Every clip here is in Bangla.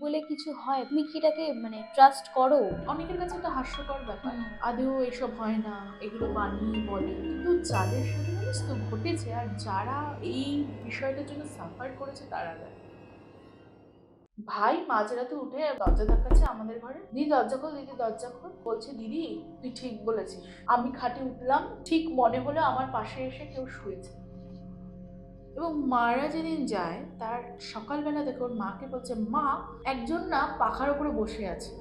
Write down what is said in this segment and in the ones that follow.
বলে কিছু হয়, তুমি কি এটাকে মানে ট্রাস্ট করো? অনেকের কাছে একটা হাস্যকর ব্যাপার, আদেও এসব হয় না, এগুলো বানিয়ে বলে। কিন্তু যাদের সাথে জানিস তো ঘটেছে আর যারা এই বিষয়টার জন্য সাফার করেছে তারা জানে। ভাই মাঝরাতে উঠে দরজা ধাক্কাচ্ছে আমাদের ঘরে, দিদি দরজা খোল, দিদি দরজা খোল। বলছে দিদি তুই ঠিক বলেছিস। আমি খাটে উঠলাম, ঠিক মনে হলো আমার পাশে এসে কেউ শুয়েছে। এবং মারা যেদিন যায় তার সকালবেলা দেখে ওর মাকে বলছে, মা একজন না পাখার উপরে বসে আছে।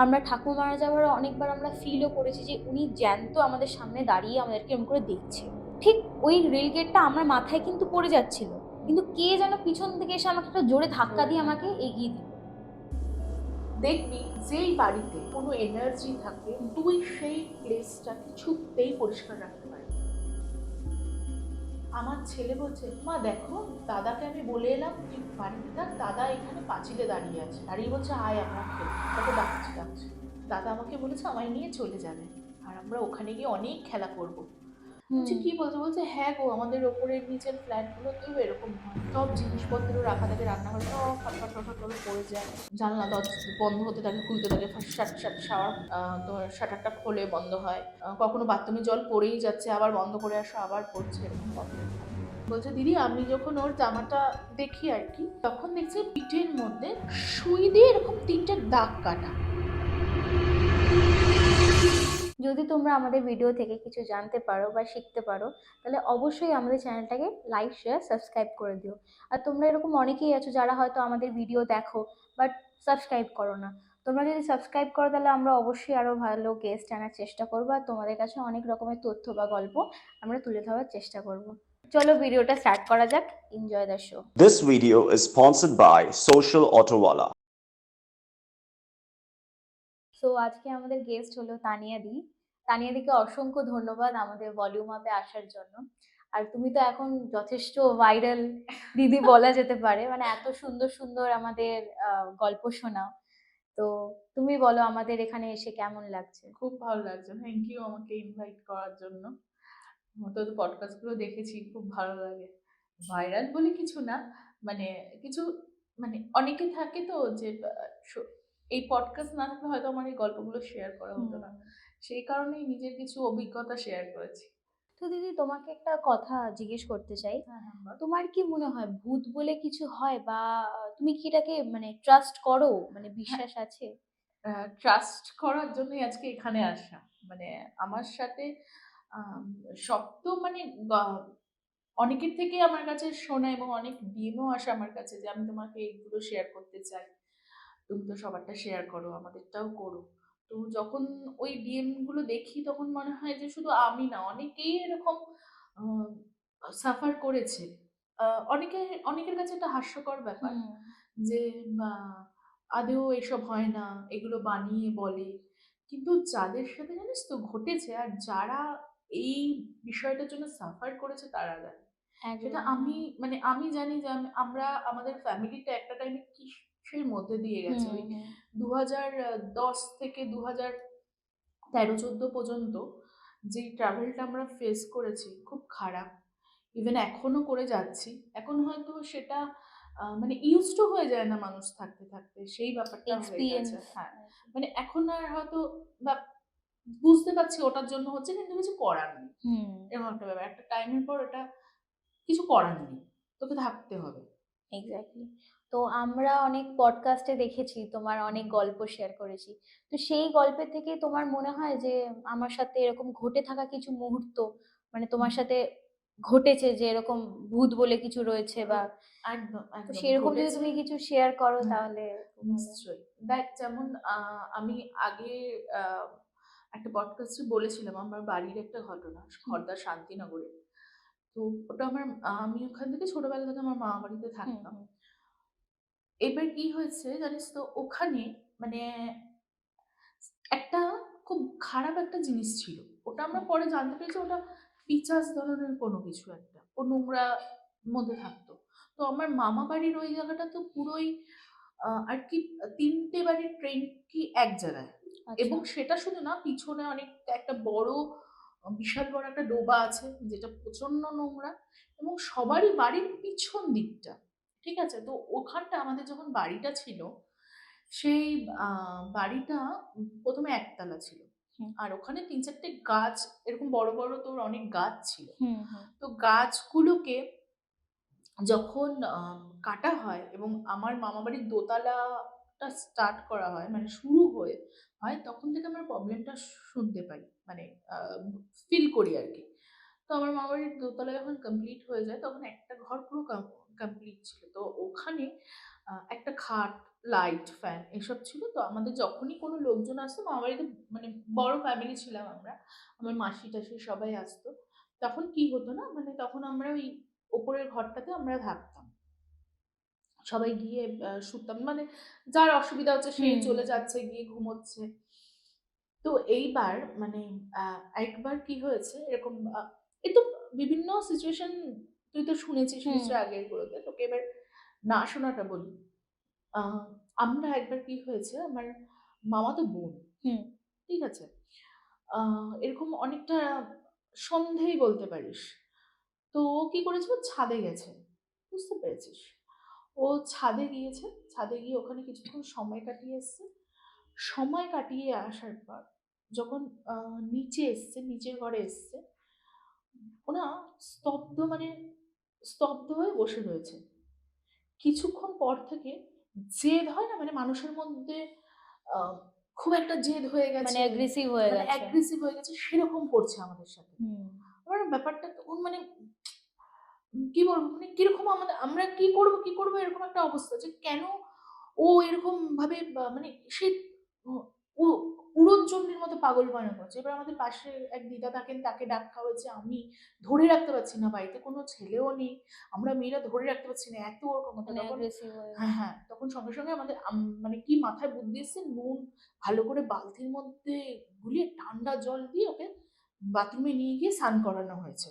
আমরা ঠাকুর মারা যাওয়ার অনেকবার আমরা ফিলও করেছি যে উনি জ্যান্ত আমাদের সামনে দাঁড়িয়ে আমাদেরকে এরকম করে দেখছে। ঠিক ওই রেল গেটটা আমার মাথায় কিন্তু পড়ে যাচ্ছিল, কিন্তু কে যেন পিছন থেকে এসে আমাকে একটা জোরে ধাক্কা দিয়ে আমাকে এগিয়ে দিল। দেখবি যেই বাড়িতে কোনো এনার্জি থাকে তুই সেই প্লেসটা কিছুতেই পরিষ্কার রাখতে পারবি। আমার ছেলে বলছে, মা দেখো দাদাকে আমি বলে এলাম তুই বাড়িতে থাক, দাদা এখানে পাঁচিলে দাঁড়িয়ে আছে, দাঁড়িয়ে বলছে আয় আমরা খেলি। তাকে ডাকছি। দাদা আমাকে বলেছে আমায় নিয়ে চলে যাবে আর আমরা ওখানে গিয়ে অনেক খেলা করব। বলছে কি বলছে, বলছে হ্যাঁ গো আমাদের ওপরের নিচের ফ্ল্যাটগুলোতেও এরকম হয়, সব জিনিসপত্র রাখা থাকে রান্নাঘরে সব ফটফট ফটফট করে পড়ে যায়, জানলা দরজা বন্ধ হতে থাকে খুলতে থাকে, শাট শাট শাওয়ার তোমার শাটারটা খোলে বন্ধ হয়, কখনো বাথরুমে জল পড়েই যাচ্ছে আবার বন্ধ করে আসো আবার পড়ছে, এরকম প্রবলেম। বলছে দিদি আমি যখন ওর জামাটা দেখি আর কি, তখন দেখছি পিঠের মধ্যে সুই দিয়ে এরকম 3টে দাগ কাটা। যদি তোমরা আমাদের ভিডিও থেকে কিছু জানতে পারো বা শিখতে পারো, তাহলে অবশ্যই আমাদের চ্যানেলটাকে লাইক শেয়ার সাবস্ক্রাইব করে দিও। আর তোমরা এরকম অনেকেই আছো যারা হয়তো আমাদের ভিডিও দেখো বাট সাবস্ক্রাইব করো না। তোমরা যদি সাবস্ক্রাইব করো তাহলে আমরা অবশ্যই আরো ভালো গেস্ট আনার চেষ্টা করবো, আর তোমাদের কাছে অনেক রকমের তথ্য বা গল্প আমরা তুলে ধরার চেষ্টা করব। চলো ভিডিওটা স্টার্ট করা যাক। Enjoy the show. This video is sponsored by Social Autowala. So আজকে আমাদের গেস্ট হলো তানিয়াদি। তানিয়াদিকে অসংখ্য ধন্যবাদ আমাদের ভলিউম আপে আসার জন্য। আর তুমি তো এখন যথেষ্ট ভাইরাল দিদি বলা যেতে পারে, মানে এত সুন্দর সুন্দর আমাদের গল্প শোনাও। তো তুমি বলো আমাদের এখানে এসে কেমন লাগছে? খুব ভালো লাগছে, থ্যাংক ইউ আমাকে ইনভাইট করার জন্য। তোর পডকাস্ট গুলো দেখেছি, খুব ভালো লাগে। ভাইরাল বলে কিছু না, মানে কিছু মানে অনেকে থাকে তো যে এই পডকাস্ট না থাকলে হয়তো আমার এই গল্পগুলো শেয়ার করা হতো না, সেই কারণেই নিজের কিছু অভিজ্ঞতা শেয়ার করেছি। তো দিদি তোমাকে একটা কথা জিজ্ঞেস করতে চাই, হ্যাঁ হ্যাঁ বল। তোমার কি মনে হয় ভূত বলে কিছু হয়, বা তুমি কি এটাকে মানে ট্রাস্ট করো, মানে হ্যাঁ, বিশ্বাস আছে? ট্রাস্ট করার জন্যই আজকে এখানে আসা। মানে আমার সাথে আম, সব তো মানে অনেকের থেকে আমার কাছে শোনা এবং অনেক ডিএমও আসে আমার কাছে যে আমি তোমাকে এইগুলো শেয়ার করতে চাই, তুমি তো সবারটা শেয়ার করো আমাদেরটাও করো। তো যখন ওই ডিএম গুলো দেখি তখন মনে হয় যে শুধু আমি না, অনেকেই এরকম সাফার করেছে। অনেকের কাছে একটা হাস্যকর ব্যাপার যে আদেও এসব হয় না, এগুলো বানিয়ে বলে। কিন্তু যাদের সাথে জানিস তো ঘটেছে আর যারা এই বিষয়টার জন্য সাফার করেছে তারা জানে। সেটা একদম। আমি মানে আমি জানি যে আমরা আমাদের ফ্যামিলিটা একটা টাইমে কিসের মধ্যে দিয়ে গেছে, ওই 2010 থেকে 2013-14 পর্যন্ত যে ট্রাভেলটা আমরা ফেস করেছি খুব খারাপ। ইভেন এখনো করে যাচ্ছি, এখন হয়তো সেটা মানে ইউজড টু হয়ে যায় না মানুষ থাকতে থাকতে, সেই ব্যাপারটা হয়ে গেছে। এক্সপিরিয়েন্স। হ্যাঁ, মানে এখন আর হয়তো বা বুঝতে পারছি ওটার জন্য হচ্ছে, কিন্তু কিছু করার নেই। এরকম একটা ব্যাপার, একটা টাইমের পর এটা কিছু করার নেই, তোকে থাকতে হবে। এক্স্যাক্টলি। তো আমরা অনেক পডকাস্টে দেখেছি তোমার অনেক গল্প শেয়ার করেছি। তো সেই গল্পের থেকে তোমার মনে হয় যে আমার সাথে এরকম ঘটে থাকা কিছু মুহূর্ত, মানে তোমার সাথে ঘটেছে যে এরকম ভূত বলে কিছু রয়েছে, বা একদম তো একদম সেরকম যদি ঘটেছে। তুমি কিছু শেয়ার করো হ্যাঁ, তাহলে খুব ভালো হয়। নিশ্চয়ই। দেখ যেমন আমি আগে আহ, একটা পডকাস্টে বলেছিলাম আমার বাড়ির একটা ঘটনা, হুম খড়দা শান্তিনগরে। তো ওটা আমার আমি ওখান থেকে ছোটবেলা থেকে আমার মামা বাড়িতে হুম থাকতাম। হুম এবার কি হয়েছে জানিস তো, ওখানে মানে একটা খুব খারাপ একটা জিনিস ছিল। ওটা আমরা হুম পরে জানতে পেরেছি ওটা পিচাস ধরনের কোনো কিছু একটা, ও নোংরা মধ্যে থাকতো। তো আমার মামা বাড়ির ওই জায়গাটা তো পুরোই আর কি 3টে বাড়ির ট্রেন কি এক জায়গায়, আচ্ছা। এবং সেটা শুধু না, পিছনে অনেক একটা বড় বিশাল বড় একটা ডোবা আছে যেটা প্রচন্ড নোংরা, এবং সবারই বাড়ির পিছন দিকটা ঠিক আছে? তো ওখানটা আমাদের যখন বাড়িটা ছিল, সেই বাড়িটা প্রথমে একতলা ছিল। হুম। আর ওখানে ৩-৪টে গাছ, এরকম বড় বড় তোর অনেক গাছ ছিল। হুম হুম তো গাছগুলোকে যখন কাটা হয় এবং আমার মামাবাড়ির দোতলাটা স্টার্ট করা হয়, মানে শুরু হয়, তখন থেকে আমরা প্রবলেমটা শুনতে পাই, মানে ফিল করি আর কি। তো আমার মামাবাড়ির দোতলা যখন কমপ্লিট হয়ে যায়, তখন একটা ঘর পুরো কমপ্লিট ছিল। তো ওখানে একটা খাট, লাইট, ফ্যান এসব ছিল। তো আমাদের যখনই কোনো লোকজন আসতো, মামাবাড়িতে মানে বড় ফ্যামিলি ছিলাম আমরা, আমার মাসি টাসি সবাই আসতো, তখন কি হতো না, মানে তখন আমরা ওই ওপরের ঘরটাতে আমরা থাকতাম, সবাই গিয়ে শুতাম, মানে যার অসুবিধা হচ্ছে সেই চলে যাচ্ছে, গিয়ে ঘুমোচ্ছে। তো এইবার মানে একবার কি হয়েছে এরকম, এ তো বিভিন্ন সিচুয়েশন তুই তো শুনেছিস হুম নিশ্চয়ই আগের গুলোতে, তোকে এবার না শোনাটা বলি। আহ, আমরা একবার কি হয়েছে, আমার মামাতো বোন, হুম ঠিক আছে, এরকম অনেকটা সন্ধেই বলতে পারিস। তো ও কি করেছে, ও ছাদে গেছে, বুঝতে পেরেছিস? ও ছাদে গিয়েছে, ছাদে গিয়ে ওখানে কিছুক্ষণ সময় কাটিয়ে এসছে। সময় কাটিয়ে আসার পর যখন নিচে এসছে, নিচের ঘরে এসছে, ওনা স্তব্ধ, মানে স্তব্ধ হয়ে বসে রয়েছে। কিছুক্ষণ পর থেকে জেদ হয় না, মানে মানুষের মধ্যে আহ, খুব একটা জেদ হয়ে মানে গেছে, অ্যাগ্রেসিভ হয়ে মানে গেছে। অ্যাগ্রেসিভ হয়ে গেছে, সেরকম করছে আমাদের সাথে। হুম আমার ব্যাপারটা তখন মানে কি বলবো, মানে কিরকম আমাদের, আমরা কি করবো এরকম একটা অবস্থা, যে কেন ও এরকম ভাবে মানে সে উড়নচণ্ডীর মতো পাগল মনে করছে। এবার আমাদের পাশে এক দিদা থাকেন, তাকে ডাকা হয়েছে, আমি ধরে রাখতে পারছি না, বাড়িতে কোনো ছেলেও নেই, আমরা মেয়েরা ধরে রাখতে পারছি না, এত ওরকম হতো মানে তখন। অ্যাগ্রেসিভ হয়ে হ্যাঁ গেছে। হ্যাঁ, তখন সঙ্গে সঙ্গে আমাদের মানে কি মাথায় বুদ্ধি এসছে, নুন ভালো করে বালতির মধ্যে গুলিয়ে ঠান্ডা জল দিয়ে ওকে বাথরুমে নিয়ে গিয়ে স্নান করানো হয়েছে।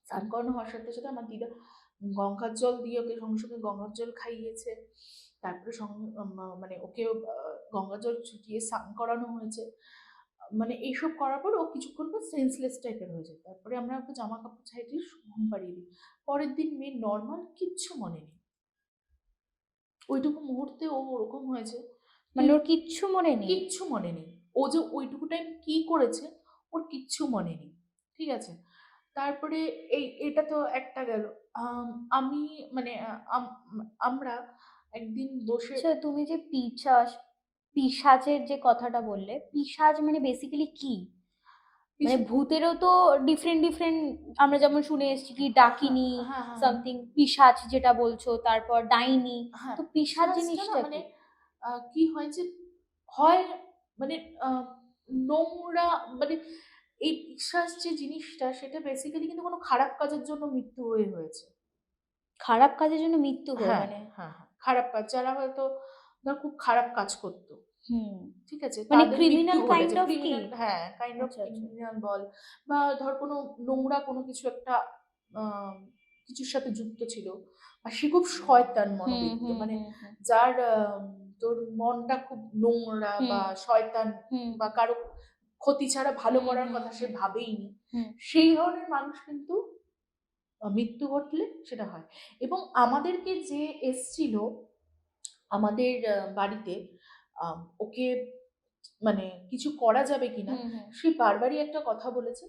স্নান করানো হওয়ার সাথে সাথে আমার দিদা গঙ্গার জল দিয়ে ওকে সঙ্গে সঙ্গে গঙ্গার জল খাইয়েছে। তারপরে মানে ওকে গঙ্গার জল ছুটিয়ে স্নান করানো হয়েছে। মানে এইসব করার পর ও কিছুক্ষণ পর সেন্সলেস টাইপের হয়ে যায়। তারপরে আমরা ওকে জামা কাপড় ছাইটিয়ে ঘুম পাড়িয়ে দিই। পরের দিন মেয়ে নর্মাল, কিচ্ছু মনে নেই। ওইটুকু মুহূর্তে ও ওরকম হয়েছে, মানে ওর কিচ্ছু মনে নেই। কিচ্ছু মনে নেই। ও যে ওইটুকু টাইম কি করেছে ওর কিচ্ছু মনে নেই, ঠিক আছে। তারপরে এটা তো একটা গেল। আমি মানে আমরা একদিন বসে, আচ্ছা, তুমি যে পিশাচের যে কথাটা বললে, পিশাচ মানে বেসিক্যালি কি? মানে ভূতেরও তো ডিফারেন্ট ডিফারেন্ট, আমরা যেমন শুনে এসেছি কি হ্যাঁ ডাকিনী, হ্যাঁ হ্যাঁ সামথিং পিশাচ যেটা বলছো, তারপর ডাইনি। হ্যাঁ, তো পিশাচ পিশাচটা না জিনিসটা মানে কি? কি হয় যে, হয় মানে আহ, নোংরা, মানে এই পিশাচ যে জিনিসটা সেটা বেসিক্যালি কিন্তু কোনো খারাপ কাজের জন্য মৃত্যু হয়েছে। খারাপ কাজের জন্য মৃত্যু হয় হ্যাঁ মানে? হ্যাঁ হ্যাঁ, খারাপ কাজ, যারা হয়তো ধর খুব খারাপ কাজ করতো, হুম ঠিক আছে, মানে তাদের মৃত্যু ক্রিমিনাল কাইন্ড ঘটেছে, অফ কি? ক্রিমিনাল, হ্যাঁ কাইন্ড অফ আচ্ছা আচ্ছা। ক্রিমিনাল বল, বা ধর কোনো নোংরা কোনো কিছু একটা আহ, কিছুর সাথে যুক্ত ছিল, আর সে খুব শয়তান হুম মনোবৃত্ত, হুম মানে হুম হুম যার তোর মনটা খুব নোংরা হুম বা শয়তান, হুম বা কারো ক্ষতি ছাড়া ভালো হুম করার হুম কথা সে হুম ভাবেই নি, হুম সেই ধরনের মানুষ কিন্তু মৃত্যু ঘটলে সেটা হয়। এবং আমাদেরকে যে এসছিল আমাদের বাড়িতে, ওকে মানে কিছু করা যাবে কিনা, হুম হুম সে বারবারই একটা কথা বলেছে,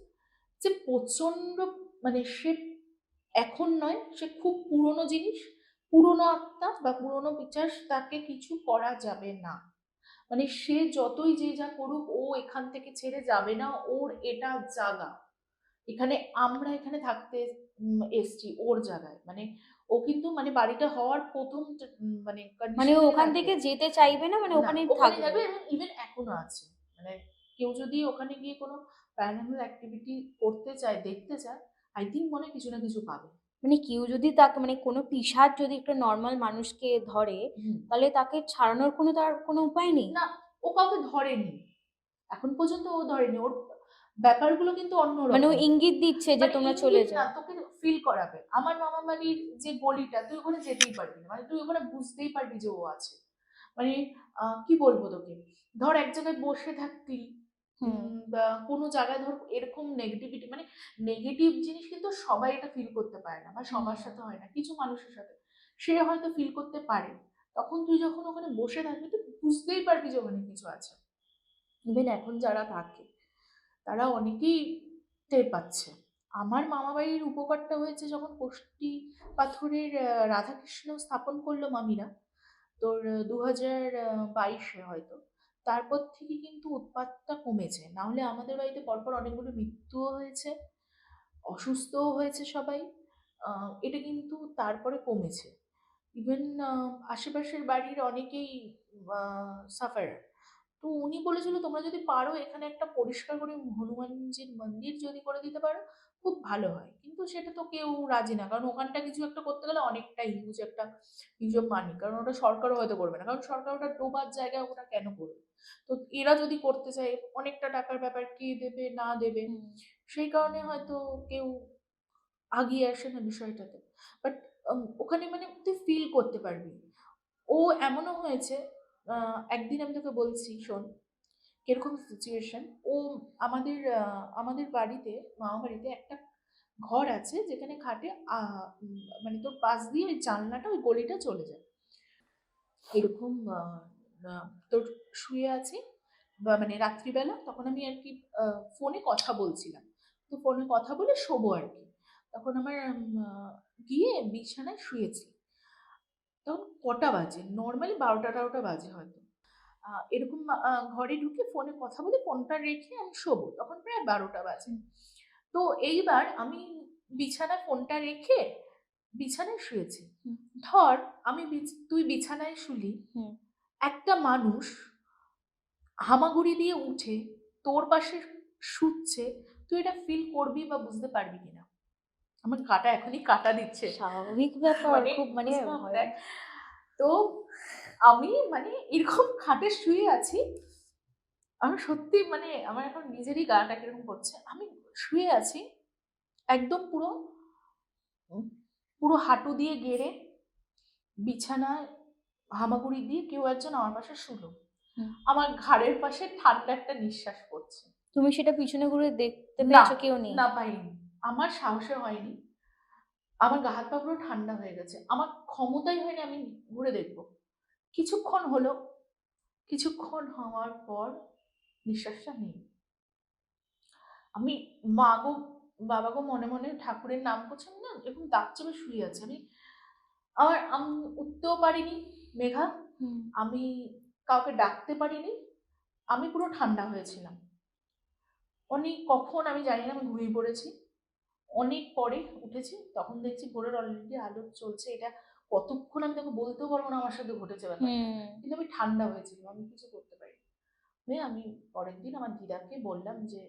যে প্রচন্ড, মানে সে এখন নয়, সে খুব পুরনো জিনিস, পুরনো আত্মা বা পুরনো পিচাস, তাকে কিছু করা যাবে না। মানে সে যতই যে যা করুক, ও এখান থেকে ছেড়ে যাবে না, ওর এটা জাগা, এখানে আমরা এখানে থাকতে এসছি ওর জায়গায়, মানে ও কিন্তু মানে বাড়িটা হওয়ার প্রথম মানে মানে ও কন্ডিশনে ওখান থাকে থেকে যেতে চাইবে না, মানে না, ওখানেই ওখানে থাকবে? যাবে, এবং ইভেন এখনো আছে, মানে কেউ যদি ওখানে গিয়ে কোনো প্যারানর্মাল অ্যাক্টিভিটি করতে চায়, দেখতে চায়, আই থিঙ্ক মনে হয় কিছু না কিছু পাবে। মানে কেউ যদি তাকে, মানে কোনো পিশাচ যদি একটা নর্মাল মানুষকে ধরে, হুম। তাহলে তাকে ছাড়ানোর কোনো, তার কোনো উপায় নেই? না, ও কাউকে ধরেনি, এখন পর্যন্ত ও ধরেনি, ওর ব্যাপারগুলো কিন্তু মানে ও অন্যরকম। ইঙ্গিত দিচ্ছে যে মানে তোমরা চলে ইঙ্গিত না, যাও? তোকে ফিল করাবে। আমার মামা বাড়ির যে গলিটা, তুই ওখানে যেতেই পারবি না, মানে তুই ওখানে বুঝতেই পারবি যে ও আছে। মানে কি বলবো তোকে, ধর এক জায়গায় বসে থাকতি, হুম বা কোনো জায়গায় ধর এরকম নেগেটিভিটি, মানে নেগেটিভ জিনিস কিন্তু সবাই এটা ফিল করতে পারে না, বা হুম সবার সাথে হয় না, কিছু মানুষের সাথে। সে হয়তো ফিল করতে পারে। তখন তুই যখন ওখানে বসে থাকবি তুই বুঝতেই পারবি যে ওখানে কিছু আছে। ইভেন এখন যারা থাকে তারা অনেকেই টের পাচ্ছে। আমার মামাবাড়ির উপকারটা হয়েছে যখন কষ্টি পাথরের রাধাকৃষ্ণ স্থাপন করলো মামিরা, তোর 2022-এ হয়তো। তারপর থেকে কিন্তু উৎপাতটা কমেছে। না হলে আমাদের বাড়িতে পরপর অনেকগুলো মৃত্যুও হয়েছে, অসুস্থও হয়েছে সবাই। এটা কিন্তু তারপরে কমেছে। ইভেন আশেপাশের বাড়ির অনেকেই সাফারার। তো উনি বলেছিল তোমরা যদি পারো এখানে একটা পরিষ্কার করে হনুমানজির মন্দির যদি করে দিতে পারো খুব ভালো হয়, কিন্তু সেটা তো কেউ রাজি না, কারণ ওখানটা কিছু একটা করতে গেলে অনেকটা হিউজ একটা হিউজ মানি, কারণ ওটা সরকারও হয়তো করবে না, কারণ সরকার ওটা ডোবার জায়গায় ওটা কেন করবে। তো এরা যদি করতে চায় অনেকটা টাকার ব্যাপার, কে দেবে না দেবে, সেই কারণে হয়তো কেউ আগিয়ে আসে না বিষয়টাতে। বাট ওখানে মানে তুই ফিল করতে পারবি। ও এমনও হয়েছে, একদিন আমি তোকে বলছি শোন কিরকম সিচুয়েশন। ও আমাদের বাড়িতে, মামা বাড়িতে একটা ঘর আছে যেখানে খাটে মানে তোর পাশ দিয়ে ওই জানলাটা ওই গলিটা চলে যায়। এরকম তোর শুয়ে আছি বা মানে রাত্রিবেলা, তখন আমি আর কি ফোনে কথা বলছিলাম। তো ফোনে কথা বলে শোবো আর কি। তখন আমার গিয়ে বিছানায় শুয়েছি। তখন কটা বাজে, নর্মালি 12টা বাজে হয়তো। এরকম ঘরে ঢুকে ফোনে কথা বলে ফোনটা রেখে আমি শোবো, তখন প্রায় 12টা বাজে। তো এইবার আমি বিছানায় ফোনটা রেখে বিছানায় শুয়েছি। ধর তুই বিছানায় শুলি, একটা মানুষ হামাগুড়ি দিয়ে উঠে তোর পাশে শুচ্ছে, তুই এটা ফিল করবি বা বুঝতে পারবি কিনা? আমার কাটা এখনই কাটা দিচ্ছে, স্বাভাবিক ব্যাপার, মানে খুব মানে goosebump ভয়। দেয়। তো আমি মানে এরকম খাটে শুয়ে আছি, আমি সত্যি মানে আমার এখন নিজেরই গাটা কিরকম করছে। আমি শুয়ে আছি একদম পুরো পুরো হাঁটু দিয়ে গেড়ে বিছানায় হামাগুড়ি দিয়ে কেউ একজন আমার পাশে শুলো। আমার ঘাড়ের পাশে ঠান্ডা একটা নিঃশ্বাস পড়ছে। তুমি সেটা পিছনে ঘুরে দেখতে না, পেয়েছো? কেউ নেই? না পাইনি। আমার সাহসে হয়নি। আমার গা হাত পা পুরো ঠান্ডা হয়ে গেছে। আমার ক্ষমতাই হয়নি আমি ঘুরে দেখবো। কিছুক্ষণ হলো, কিছুক্ষণ হওয়ার পর নিঃশ্বাসটা নেই। আমি মা গো বাবা গো মনে মনে ঠাকুরের নাম করছি, আমি না এরকম দাঁত চেপে শুয়ে আছি। আমি উঠতেও পারিনি মেঘা, আমি কাউকে ডাকতে পারিনি, আমি পুরো ঠান্ডা হয়েছিলাম। কখন আমি জানি না, আমি ঘুমিয়ে পড়েছি। অনেক পরে উঠেছি, তখন দেখছি ভোরের অলরেডি আলো চলছে। এটা কতক্ষণ আমি তোকে বলতেও পারবো না আমার সাথে ঘটেছে ব্যাপারটা, কিন্তু আমি ঠান্ডা হয়েছিলাম, আমি কিছু করতে পারি। আমি পরের দিন আমার দিদাকে বললাম যে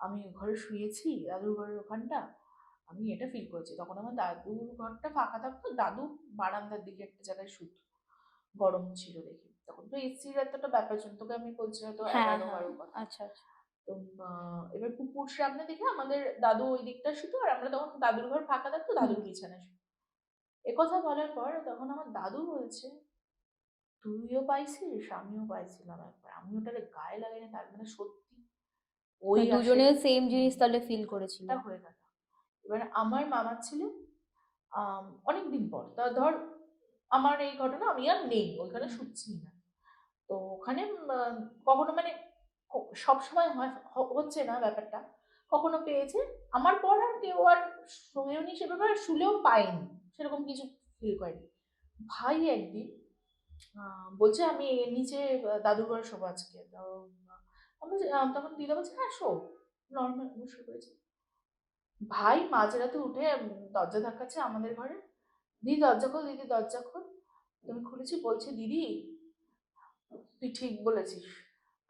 আমি ঘরে শুয়েছি দাদুর ঘরের ওখানটা, আমি এটা ফিল করেছি। তখন আমার দাদুর ঘরটা ফাঁকা থাকতো, দাদু বারান্দার দিকে একটা জায়গায় শুতো, গরম ছিল দেখে। তখন তো এসির এতটা ব্যাপার ছিল, তোকে আমি বলছি হয়তো হ্যাঁ 11-12 কথা। আচ্ছা আচ্ছা। তো এবার পুকুর সামনে দেখে আমাদের দাদু ওই দিকটা শুতো, আর আমরা তখন দাদুর ঘর ফাঁকা থাকতো, দাদুর বিছানায় শুতো। একথা বলার পর তখন আমার দাদু বলছে তুইও পাইছিস, আমিও পাইছিলাম একবার, আমি ওটারে গায়ে লাগাইনি, তার মানে সত্যি ওই দুজনে সেম জিনিস তাহলে ফিল করেছিল। টা হয়ে গেল। এবার আমার মামার ছেলে অনেকদিন পর, তা ধর আমার এই ঘটনা, আমি আর নেই ওইখানে, শুচ্ছি না। তো ওখানে কখনো মানে সবসময় হচ্ছে না ব্যাপারটা, কখনো পেয়েছে। আমার পর আর কেউ আর শোয়েওনি সে ব্যাপারে, শুলেও পায়নি, সেরকম কিছু ফিল করেনি। ভাই একদিন বলছে আমি নিচে দাদুর ঘরে শোবো আজকে। তো তখন দিদা বলছে হ্যাঁ শো, নর্মাল বসে পড়েছে। ভাই মাঝরাতে উঠে দরজা ধাক্কাচ্ছে আমাদের ঘরে, দিদি দরজা খোল, দিদি দরজা খোল। তুমি খুলেছি, বলছে দিদি তুই ঠিক বলেছিস।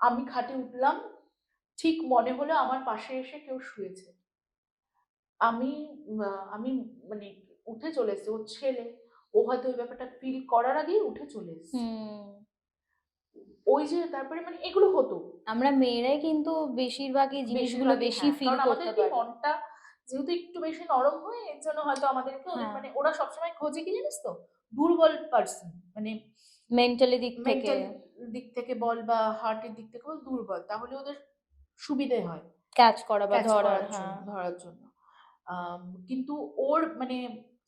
আমি খাটে উঠলাম, ঠিক মনে হলো আমার পাশে এসে কেউ শুয়েছে। আমি আমি মানে উঠে চলে এসেছি, ওর ছেলে ও হয়তো ওই ব্যাপারটা ফিল করার আগেই উঠে চলে এসেছে। ওই যে তারপরে মানে এগুলো হতো। আমরা মেয়েরাই কিন্তু বেশিরভাগই জিনিসগুলো বেশিরভাগই বেশি হ্যাঁ, ফিল কারণ করতে আমাদের কি পারি। মনটা যেহেতু একটু বেশি নরম হয়, এর জন্য হয়তো আমাদেরকে হ্যাঁ, মানে ওরা সবসময় খোঁজে কি জানিস তো, দুর্বল পার্সন, মানে মেন্টালি দিক থেকে। মেন্টাল দিক থেকে বল বা হার্টের দিক থেকে বল দুর্বল, তাহলে ওদের সুবিধে হয় ক্যাচ করা বা ক্যাচ ধরার। করার জন্য, হ্যাঁ। ধরার জন্য। কিন্তু ওর মানে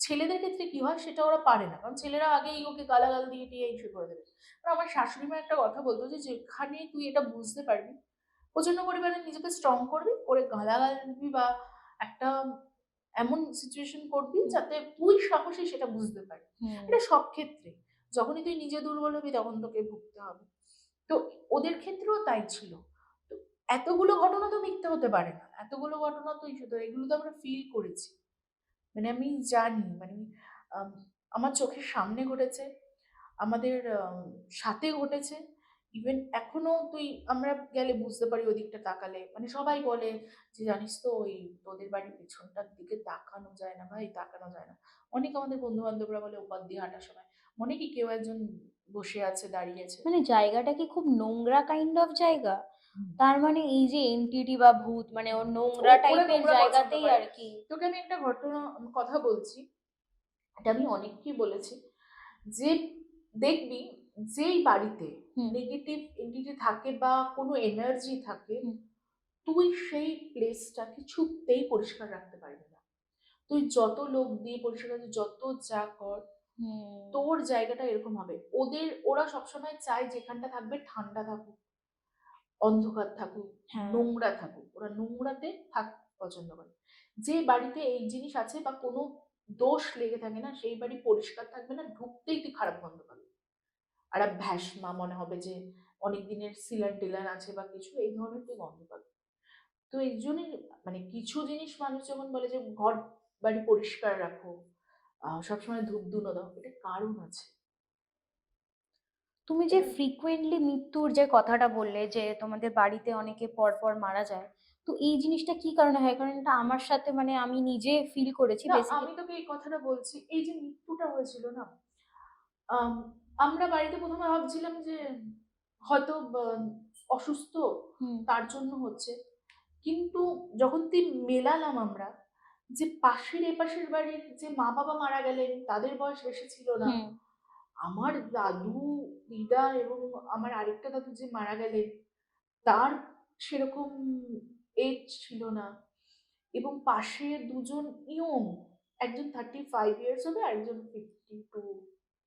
ছেলেদের ক্ষেত্রে কি হয় সেটা ওরা পারে না, কারণ ছেলেরা আগেই ওকে গালাগাল দিয়ে টিয়ে ইস্যু করে দেবে। আর আমার শাশুড়ি মা একটা কথা বলতো যে যেখানে তুই এটা বুঝতে পারবি, প্রচন্ড পরিমাণে নিজেকে স্ট্রং করবি, করে গালাগাল দিবি বা একটা এমন সিচুয়েশন করবি যাতে তুই সাহসী সেটা বুঝতে পারবি। হুম এটা সব ক্ষেত্রে, যখনই তুই নিজে দুর্বল হবি তখন তোকে ভুগতে হবে। তো ওদের ক্ষেত্রেও তাই ছিল। তো এতগুলো ঘটনা তো মিথ্যে হতে পারে না, এতগুলো ঘটনা তো এগুলো তো আমরা ফিল করেছি, মানে আমি জানি, মানে আম, আমার চোখের সামনে ঘটেছে, আমাদের সাথে ঘটেছে। ইভেন এখনো তুই আমরা গেলে বুঝতে পারি ওদিকটা তাকালে, মানে সবাই বলে যে জানিস তো ওই তোদের বাড়ির পিছনটার দিকে তাকানো যায় না ভাই, তাকানো যায় না। অনেক আমাদের বন্ধু বান্ধবরা বলে ওপার দিয়ে হাঁটার সময় মনে কি কেউ একজন বসে আছে, দাঁড়িয়ে আছে। মানে জায়গাটা কি খুব নোংরা কাইন্ড অফ জায়গা? হুম। তার মানে এই যে এনটিটি বা ভূত মানে ওর নোংরা ওরা টাইপের নোংরা পছন্দ জায়গাতেই করে। আর কি। তোকে আমি একটা ঘটনা কথা বলছি, এটা আমি অনেককেই বলেছি, যে দেখবি যেই বাড়িতে হুম নেগেটিভ এন্টিটি থাকে বা কোনো এনার্জি থাকে, হুম তুই সেই প্লেসটা কিছুতেই পরিষ্কার রাখতে পারবি না। তুই যত লোক দিয়ে পরিষ্কার করবি, যত যা কর, হুম তোর জায়গাটা এরকম হবে। ওরা সবসময় চায় যেখানটা থাকবে ঠান্ডা থাকুক, অন্ধকার থাকুক, হ্যাঁ নোংরা থাকুক, ওরা নোংরাতে পছন্দ করে। যে বাড়িতে এই জিনিস আছে বা কোনো দোষ লেগে থাকে না, সেই বাড়ি পরিষ্কার থাকবে না, ঢুকতেই তুই খারাপ গন্ধ পাবি। আর ভ্যাসমা মনে হবে যে অনেক দিনের সিলান টিলান আছে বা কিছু, এই ধরনের তুই গন্ধ পাবি। তো এই জন্যই মানে কিছু জিনিস মানুষ যখন বলে যে ঘর বাড়ি পরিষ্কার রাখো, সবসময় ধূপ ধুনো দাও, এটা কারণ আছে। তুমি যে এটা ফ্রিকুয়েন্টলি মৃত্যুর যে কথাটা বললে যে তোমাদের বাড়িতে অনেকে পর পর মারা যায়, তো এই জিনিসটা কি কারণে হয়? কারণ এটা আমার সাথে মানে আমি নিজে ফিল করেছি না, আমি বেসিক্যালি। তোকে এই কথাটা বলছি, এই যে মৃত্যুটা হয়েছিল না, আম, আমরা বাড়িতে প্রথমে ভাবছিলাম যে হয়তো অসুস্থ, হুম তার জন্য হচ্ছে। কিন্তু যখন তুই মেলালাম আমরা, যে পাশের এপাশের বাড়ির যে মা বাবা মারা গেলেন তাদের বয়স বেশি ছিল না, হুম আমার দাদু দিদা এবং আমার আরেকটা দাদু যে মারা গেলেন তার সেরকম এজ ছিল না, এবং পাশে দুজন ইয়ং, একজন 35 ইয়ার্স হবে আর একজন 52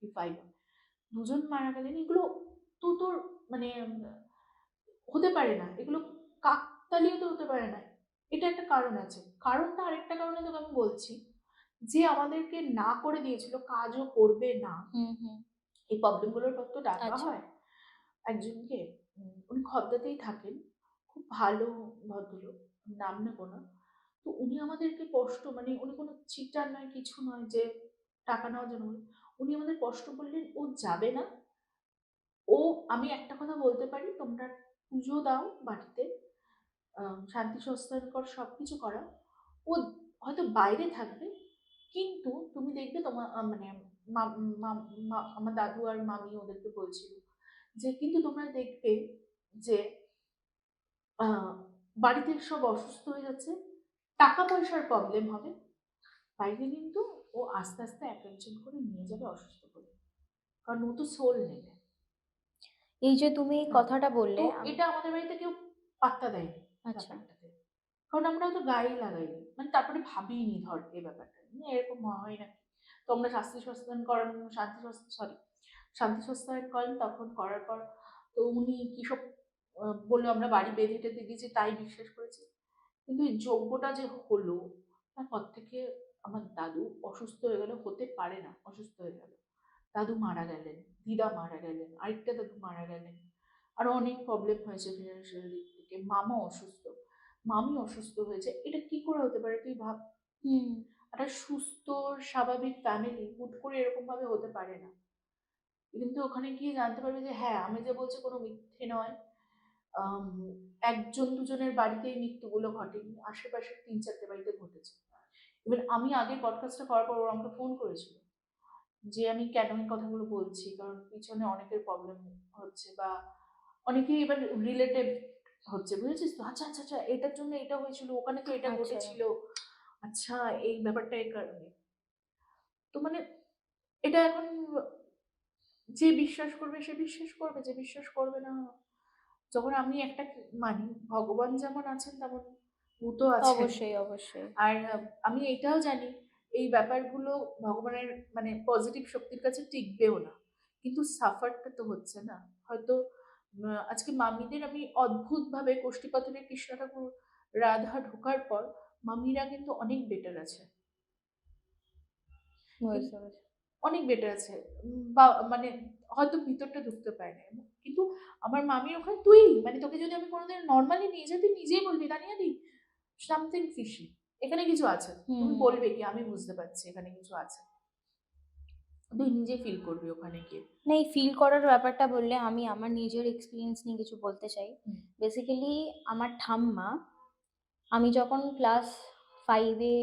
55, দুজন মারা গেলেন। এগুলো তো তোর মানে হতে পারে না, এগুলো কাকতালীয় তো হতে পারে না। এটা একটা কারণ আছে, কারণটা আরেকটা কারণে তোকে আমি বলছি, যে আমাদেরকে না করে দিয়েছিল কাজও করবে না, হুম হুম এই প্রবলেম গুলোর পর তো ডাকা আচ্ছা হয় একজনকে। উনি খদ্দাতেই থাকেন, খুব ভালো ভদ্রলোক, নাম নেবো না। তো উনি আমাদেরকে কষ্ট, মানে উনি কোনো চিটার নয়, কিছু নয় যে টাকা নেওয়ার জন্য উনি আমাদের কষ্ট বললেন ও যাবে না। ও, আমি একটা কথা বলতে পারি, তোমরা পুজো দাও বাড়িতে, শান্তি সস্তান কর, সবকিছু করা, ও হয়তো বাইরে থাকবে, কিন্তু তুমি দেখবে তোমার মানে আমার দাদু আর মামি ওদেরকে বলছিল যে কিন্তু তোমরা দেখবে যে আহ, বাড়িতে সব অসুস্থ হয়ে যাচ্ছে, টাকা পয়সার প্রবলেম হবে, বাইরে কিন্তু ও আস্তে আস্তে এক একজন করে নিয়ে যাবে অসুস্থ করে, কারণ ও তো সোল নেবে। এই যে তুমি এই হুম। কথাটা তো বললে এটা আমাদের বাড়িতে কেউ পাত্তা দেয়নি আচ্ছা ব্যাপারটাতে, কারণ আমরা তো গায়ে লাগাইনি, মানে তারপরে ভাবিনি ধর এই ব্যাপারটা নিয়ে এরকম হয় নাকি। তো আমরা শাস্তি সস্তান করান, শান্তি সস্তায়ন করেন, তখন করার পর তো উনি কি সব বললো, আমরা বাড়ি বেঁধে টেঁধে দিয়েছি তাই বিশ্বাস করেছি। কিন্তু এই যজ্ঞটা যে হলো, তারপর থেকে আমার দাদু অসুস্থ হয়ে গেল, হতে পারে না, অসুস্থ হয়ে গেল, দাদু মারা গেলেন, দিদা মারা গেলেন, আরেকটা দাদু মারা গেলেন, আরো অনেক প্রবলেম হয়েছে ফিনান্সিয়াল দিক থেকে, মামা অসুস্থ, মামি অসুস্থ হয়েছে। এটা কি করে হতে পারে তুই ভাব। হুম একটা সুস্থ স্বাভাবিক ফ্যামিলি হুট করে এরকম ভাবে হতে পারে না। কিন্তু ওখানে গিয়ে জানতে পারবে যে হ্যাঁ, আমি যে বলছি কোনো মিথ্যে নয়। আম, একজন দুজনের বাড়িতেই মৃত্যুগুলো ঘটেনি, আশেপাশে 3-4টে বাড়িতে ঘটেছে। এবার আমি আগে পডকাস্টটা করার পর ওরা আমাকে ফোন করেছিল যে আমি কেন এই কথাগুলো বলছি, কারণ পিছনে অনেকের প্রবলেম হচ্ছে বা অনেকেই এবার রিলেটেড হচ্ছে, বুঝেছিস তো, আচ্ছা আচ্ছা আচ্ছা এটার জন্য এটা হয়েছিল, ওখানে তো এটা আচ্ছা ঘটেছিল, আচ্ছা এই ব্যাপারটা এই কারণে। তো মানে এটা এখন যে বিশ্বাস করবে সে বিশ্বাস করবে, যে বিশ্বাস করবে না। যখন আমি একটা মানি, ভগবান যেমন আছেন তেমন ভূতও আছেন। অবশ্যই অবশ্যই আর আমি এটাও জানি এই ব্যাপারগুলো ভগবানের মানে পজিটিভ শক্তির কাছে টিকবেও না, কিন্তু সাফারটা তো হচ্ছে না। হয়তো আজকে মামিদের আমি অদ্ভুত ভাবে কোষ্ঠীপাথরের কৃষ্ণ ঠাকুর রাধা ঢোকার পর মামিরা কিন্তু অনেক বেটার আছে, বুঝতে পারছি। অনেক বেটার আছে। বা মানে হয়তো ভিতরটা ঢুকতে পারে না, কিন্তু আমার মামির ওখানে তুই মানে তোকে যদি আমি কোনোদিন নর্মালি নিয়ে যাই তুই নিজেই বলবি তানিয়াদি সামথিং ফিশি, এখানে কিছু আছে। তুমি হুম। বলবে কি আমি বুঝতে পারছি এখানে কিছু আছে, তুই নিজে ফিল করবি ওখানে গিয়ে। না, এই ফিল করার ব্যাপারটা বললে আমি আমার নিজের এক্সপিরিয়েন্স নিয়ে কিছু বলতে চাই। হুম। বেসিক্যালি আমার ঠাম্মা, আমি যখন ক্লাস 5 এ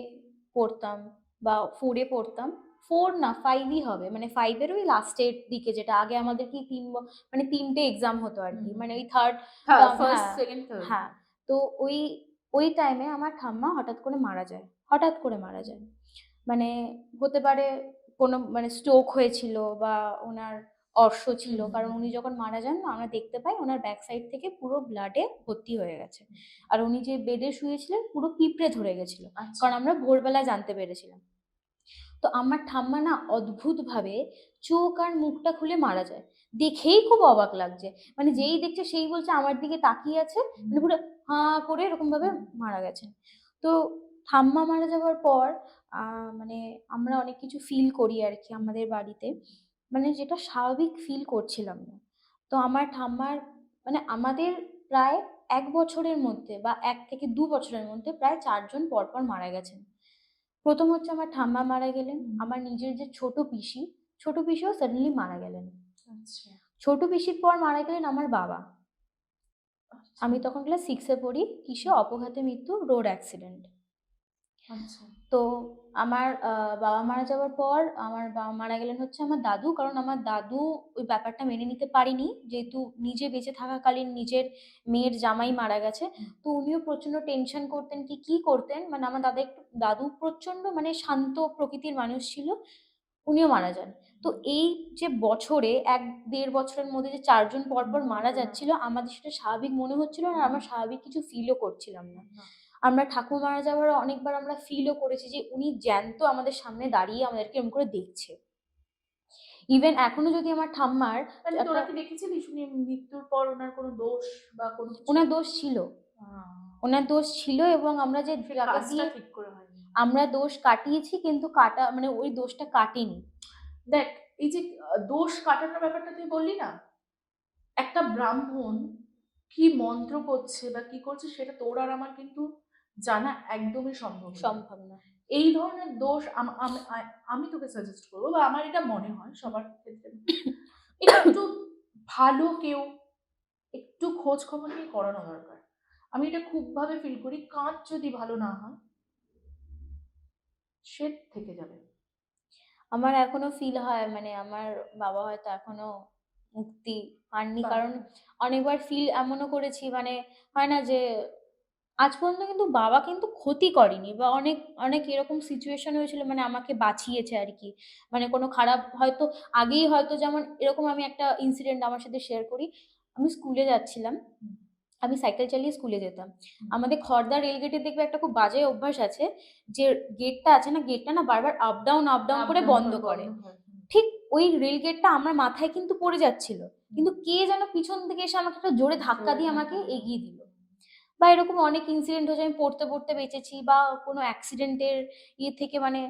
পড়তাম বা 4 এ পড়তাম, 4 না 5 ই হবে, মানে 5 এর ওই লাস্টের দিকে, যেটা আগে আমাদের কি মানে 3 টে এক্সাম হতো আরকি। হুম। মানে ওই 3rd হ্যাঁ, টার্ম, ফার্স্ট হ্যাঁ, সেকেন্ড থার্ড। হ্যাঁ। তো ওই টাইমে আমার ঠাম্মা হঠাৎ করে মারা যায়। হঠাৎ করে মারা যায়। মানে হতে পারে কোনো মানে স্ট্রোক হয়েছিল বা উনার অর্শ ছিল। কারণ উনি যখন মারা যান না, আমরা দেখতে পাই উনার ব্যাক সাইড থেকে পুরো ব্লাডে ভর্তি হয়ে গেছে। আর উনি যে বেডে শুয়েছিলেন পুরো পিঁপড়ে ধরে গেছিল। আচ্ছা। কারণ আমরা ভোরবেলা জানতে পেরেছিলাম। তো আমার ঠাম্মা না অদ্ভুতভাবে চোখ আর মুখটা খুলে মারা যায়। দেখেই খুব অবাক লাগছে। মানে যেই দেখছে সেই বলছে আমার দিকে তাকিয়ে আছে। মানে পুরো হাঁ করে এরকমভাবে মারা গেছেন। তো ঠাম্মা মারা যাওয়ার পর মানে আমরা অনেক কিছু ফিল করি আরকি আমাদের বাড়িতে। মানে যেটা স্বাভাবিক ফিল করছিলাম না। তো আমার ঠাম্মার মানে আমাদের প্রায় ১ বছরের মধ্যে বা ১ থেকে ২ বছরের মধ্যে প্রায় ৪ জন পরপর মারা গেছেন। ১ম হচ্ছে আমার ঠাম্মা মারা গেলেন। আমার নিজের যে ছোট পিসিও সাডেনলি মারা গেলেন। আচ্ছা। ছোট পিসির পর মারা গেলেন আমার বাবা। আচ্ছা। আমি তখন ক্লাস 6 এ পড়ি। কিসে অপঘাতে মৃত্যু, রোড অ্যাক্সিডেন্ট। আচ্ছা। তো আমার বাবা মারা যাওয়ার পর আমার বাবা মারা গেলেন হচ্ছে আমার দাদু। কারণ আমার দাদু ওই ব্যাপারটা মেনে নিতে পারেনি। যেহেতু নিজে বেঁচে থাকাকালীন নিজের মেয়ের জামাই মারা গেছে। তো উনিও প্রচন্ড টেনশন করতেন কি করতেন। মানে আমার দাদু প্রচন্ড মানে শান্ত প্রকৃতির মানুষ ছিল। উনিও মারা যান। তো এই যে বছরে ১-১.৫ বছরের মধ্যে যে ৪ জন পরপর মারা যাচ্ছিল, আমাদের সেটা স্বাভাবিক মনে হচ্ছিল না। আর আমরা স্বাভাবিক কিছু ফিলও করছিলাম না। আমরা ঠাকুর মারা যাওয়ার অনেকবার আমরা ফিলও করেছি যে উনি জ্যান্ত আমাদের সামনে দাঁড়িয়ে আমাদেরকে এরকম করে দেখছে। ইভেন এখনো যদি আমার ঠাম্মার মানে একটা, তোরা কি দেখেছিলিস উনি মৃত্যুর পর ওনার কোনো দোষ বা কোনো কিছু? ওনার দোষ ছিল। আহ, ওনার দোষ ছিল এবং আমরা যে সে যাকে কাজটা দিয়ে ঠিক করে হয়নি। আমরা দোষ কাটিয়েছি, কিন্তু মানে ওই দোষটা কাটেনি। দেখ, এই যে দোষ কাটানোর ব্যাপারটা তুই বললি না, একটা ব্রাহ্মণ কি মন্ত্র করছে বা কি করছে সেটা তোর আর আমার কিন্তু জানা একদমই সম্ভব না। সম্ভব না। এই ধরনের দোষ আমি তোকে সাজেস্ট করবো বা আমার এটা মনে হয় সবার ক্ষেত্রে একটু ভালো কেউ একটু খোঁজ খবর নিয়ে করানো দরকার। আমি এটা খুব ভাবে ফিল করি, কাজ যদি ভালো না হয় সে থেকে যাবে। আমার এখনো ফিল হয় মানে আমার বাবা হয়তো এখনো মুক্তি পাননি। কারণ অনেকবার ফিল এমনও করেছি, মানে হয় না যে আজ পর্যন্ত কিন্তু বাবা কিন্তু ক্ষতি করেনি বা অনেক অনেক এরকম সিচুয়েশন হয়েছিল মানে আমাকে বাঁচিয়েছে আর কি। মানে কোনো খারাপ হয়তো আগেই হয়তো, যেমন এরকম আমি একটা ইনসিডেন্ট আমার সাথে শেয়ার করি। আমি স্কুলে যাচ্ছিলাম, আমি সাইকেল চালিয়ে স্কুলে যেতাম। আমাদের খড়দা রেলগেটে দেখবে একটা খুব বাজে অভ্যাস আছে, যে গেটটা আছে না, গেটটা না বারবার আপ ডাউন করে বন্ধ করে। ঠিক ওই রেল গেটটা আমার মাথায় কিন্তু পড়ে যাচ্ছিল, কিন্তু কে যেন পিছন থেকে এসে আমাকে একটা জোরে ধাক্কা দিয়ে আমাকে এগিয়ে দিল। বা এরকম অনেক ইনসিডেন্ট হয়েছে, আমি পড়তে পড়তে বেঁচেছি বা কোনো অ্যাক্সিডেন্টের থেকে মানে।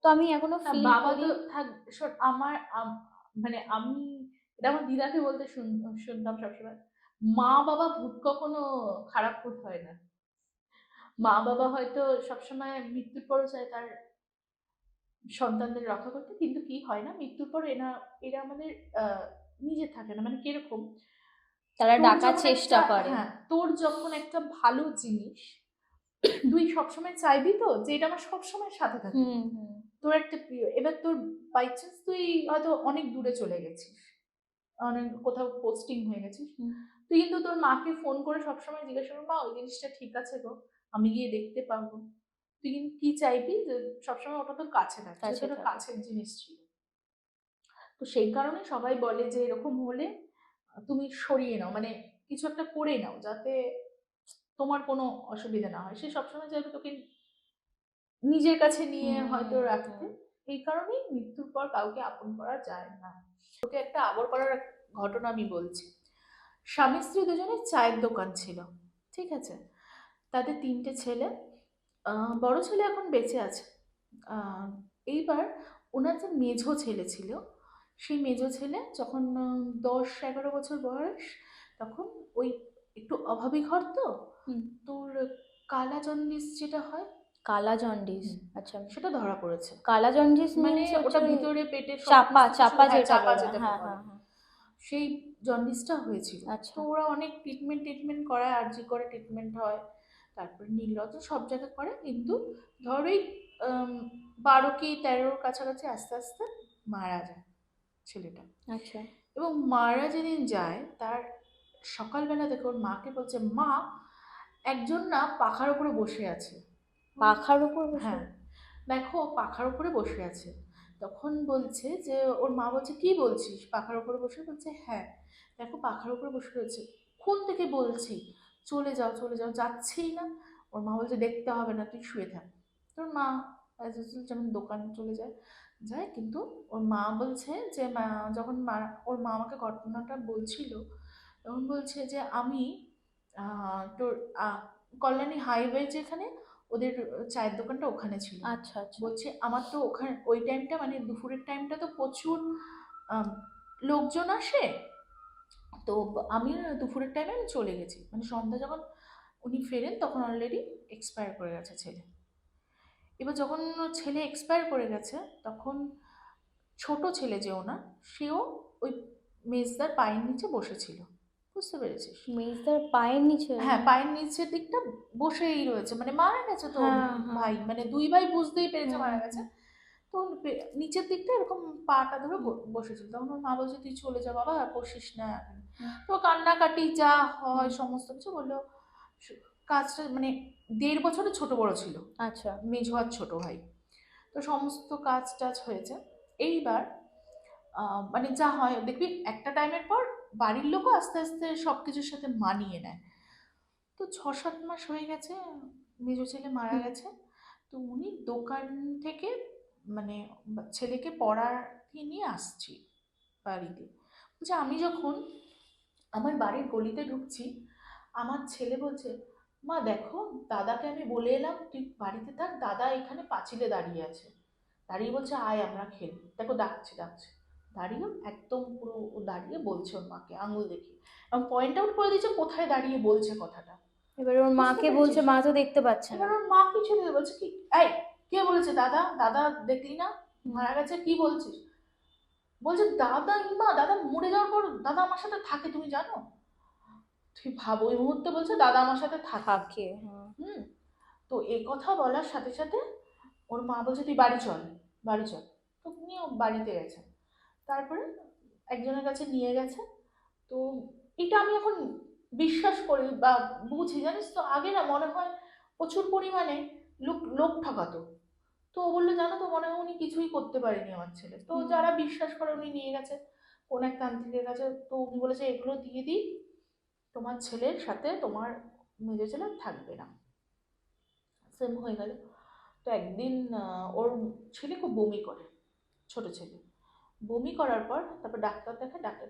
তো আমি এখনো ফিল বাবা করি। তো থাক, শোন আমার মানে আমি এটা আমার দিদাকে বলতে শুনতাম সবসময়, মা বাবা ভূত কখনো খারাপ ভূত হয় না। মা বাবা হয়তো সবসময় মৃত্যুর পরও চায় তার সন্তানদের রক্ষা করতে, কিন্তু কি হয় না মৃত্যুর পর এরা আমাদের নিজে থাকে না। মানে কিরকম, তারা তোর ডাকার যখন চেষ্টা একটা করে। হ্যাঁ তোর যখন একটা ভালো জিনিস তুই সবসময় চাইবি তো যে এটা আমার সবসময় সাথে থাকে। হুম হুম। তোর একটা প্রিয়, এবার তোর বাই চান্স তুই হয়তো অনেক দূরে চলে গেছিস, অনেক কোথাও পোস্টিং হয়ে গেছিস, তুই কিন্তু তোর মাকে ফোন করে সবসময় জিজ্ঞাসা করবি মা ওই জিনিসটা ঠিক আছে গো, আমি গিয়ে দেখতে পাবো। তুই কিন্তু কি চাইবি যে সবসময় ওটা তোর কাছে থাকে, কাছে তোর থাকে। কাছের জিনিস ছিল। তো সেই কারণে সবাই বলে যে এরকম হলে তুমি সরিয়ে নাও, মানে কিছু একটা করে নাও যাতে তোমার কোনো অসুবিধা না হয়। সে সবসময় চাইবে তোকে নিজের কাছে নিয়ে হুম, হয়তো হুম, রাখতে। হুম। এই কারণেই মৃত্যুর পর কাউকে আপন করা যায় না। তোকে একটা আগরপাড়ার ঘটনা আমি বলছি। স্বামী স্ত্রী দুজনের চায়ের দোকান ছিল, ঠিক আছে? তাদের ৩টে ছেলে। বড় ছেলে এখন বেঁচে আছে। আহ, এইবার ওনার যে মেঝো ছেলে ছিল, সেই মেঝো ছেলে যখন 10-11 বছর বয়স, তখন ওই একটু অভাবী ঘর তো, হুম। তোর কালা জন্ডিস যেটা হয়, কালা জন্ডিস, হুম, আচ্ছা। সেটা ধরা পড়েছে। কালা জন্ডিস মানে মিনস হচ্ছে ওটা ওই ভিতরে পেটের চাপা সমস্ত কিছু, চাপা হ্যাঁ, যেটা চাপা বলে, যেটাকে হ্যাঁ বলে, হ্যাঁ হ্যাঁ। সেই জন্ডিসটা হয়েছিল। আচ্ছা। তো ওরা অনেক ট্রিটমেন্ট করায়, আরজি করে ট্রিটমেন্ট হয়, তারপরে নীলরত সব জায়গায় করে, কিন্তু ধর ওই 12 কি 13-র কাছাকাছি আস্তে আস্তে মারা যায় ছেলেটা। আচ্ছা। এবং মারা যেদিন যায়, তার সকালবেলা দেখে ওর মাকে বলছে, মা, একজন না পাখার উপরে বসে আছে। পাখার উপর বসে? হ্যাঁ, দেখো পাখার উপরে বসে আছে। তখন বলছে যে, ওর মা বলছে, কি বলছিস, পাখার উপরে বসে? বলছে, হ্যাঁ, দেখো পাখার উপরে বসে রয়েছে। কোন থেকে বলছি, চলে যাও চলে যাও, যাচ্ছেই না। ওর মা বলছে, দেখতে হবে না, তুই শুয়ে থাক। তোর মা as usual যেমন দোকান চলে যায়, যায়, কিন্তু ওর মা বলছে যে, যখন ওর মা আমাকে ঘটনাটা বলছিল, তখন বলছে যে, আমি তোর কল্যাণী হাইওয়ে যেখানে ওদের চায়ের দোকানটা ওখানে ছিল। আচ্ছা আচ্ছা। বলছে, আমার তো ওখানে ওই টাইমটা মানে দুপুরের টাইমটা তো প্রচুর আম, লোকজন আসে। তো আমি দুপুরের টাইমে আমি চলে গেছি, মানে সন্ধ্যা যখন উনি ফেরেন তখন অলরেডি এক্সপায়ার করে গেছে ছেলে। এবার যখন ছেলে এক্সপায়ার করে গেছে, তখন ছোট ছেলে যে ওনার, সেও ওই মেজদার পায়ের নিচে বসেছিল। বুঝতে পেরেছিস? মেজদার পায়ের নিচে? হ্যাঁ, পায়ের নিচের দিকটা বসেই রয়েছে, মানে মারা গেছে তো হ্যাঁ হ্যাঁ ভাই, হ্যাঁ। মানে দুই ভাই বুঝতেই পেরেছে হুম মারা হুম গেছে। হুম। তো নিচের দিকটা এরকম পাটা ধরে হুম বসেছিল। তখন ওর মা বলছে, তুই চলে যা বাবা, বসিস না এখন। হুম তো কান্নাকাটি যা হয় হুম। সমস্ত কিছু বললো। কাজটা মানে 1.5 বছরের ছোট বড় ছিল, আচ্ছা। মেঝো আর ছোট ভাই। তো সমস্ত কাজ টাজ হয়েছে। এইবার মানে যা হয় দেখবি, একটা টাইমের পর বাড়ির লোকও আস্তে আস্তে সবকিছুর সাথে মানিয়ে নেয়। তো 6-7 মাস হয়ে গেছে, মেজো ছেলে মারা হুম। গেছে। তো উনি দোকান থেকে মানে ছেলেকে পড়াতে নিয়ে আসছি বাড়িতে। বলছে, আমি যখন আমার বাড়ির গলিতে ঢুকছি, আমার ছেলে বলছে, মা দেখো, দাদাকে আমি বলে এলাম তুই বাড়িতে থাক, দাদা এখানে পাঁচিলে দাঁড়িয়ে আছে। দাঁড়িয়ে বলছে, আয় আমরা খেলি। দেখো ডাকছে ডাকছে, দাঁড়িয়ে একদম পুরো ও দাঁড়িয়ে বলছে ওর মাকে আঙুল দেখি, এবং পয়েন্ট আউট করে দিচ্ছে কোথায় দাঁড়িয়ে বলছে কথাটা। এবার ওর বুঝতে মাকে বলছে, পেরেছিস? মা তো দেখতে পাচ্ছে না। এবার ওর মা কিছু নেই, বলছে কি, এই, কে বলেছে দাদা, দাদা দেখলি না হুম। মারা গেছে, কি বলছিস? বলছে, দাদা, ইমা, দাদা মরে যাওয়ার পর দাদা আমার সাথে থাকে, তুমি জানো? তুই ভাবো, ওই মুহূর্তে বলছে দাদা আমার সাথে থাকে। থাকে, হ্যাঁ। হুম। তো এই কথা বলার সাথে সাথে ওর মা বলছে, তুই বাড়ি চল, বাড়ি চল। তো নিয়ে ও বাড়িতে গেছে। তারপরে একজনের কাছে নিয়ে গেছে। তো এটা আমি এখন বিশ্বাস করি বা বুঝি, জানিস তো, আগে না মনে হয় প্রচুর পরিমাণে লোক লোক ঠকাতো। তো ও বললো, জানো তো, মনে হয় উনি কিছুই করতে পারেনি আমার ছেলে। তো হুম। যারা বিশ্বাস করে উনি নিয়ে গেছে কোন এক তান্ত্রিকের কাছে। তো উনি বলেছে, এগুলো দিয়ে দিই, তোমার ছেলের সাথে তোমার মেজো ছেলে আর থাকবে না। সেম হয়ে গেল। তো একদিন ওর ছেলে খুব বমি করে, ছোট ছেলে। বমি করার পর তারপর ডাক্তার দেখে, ডাক্তার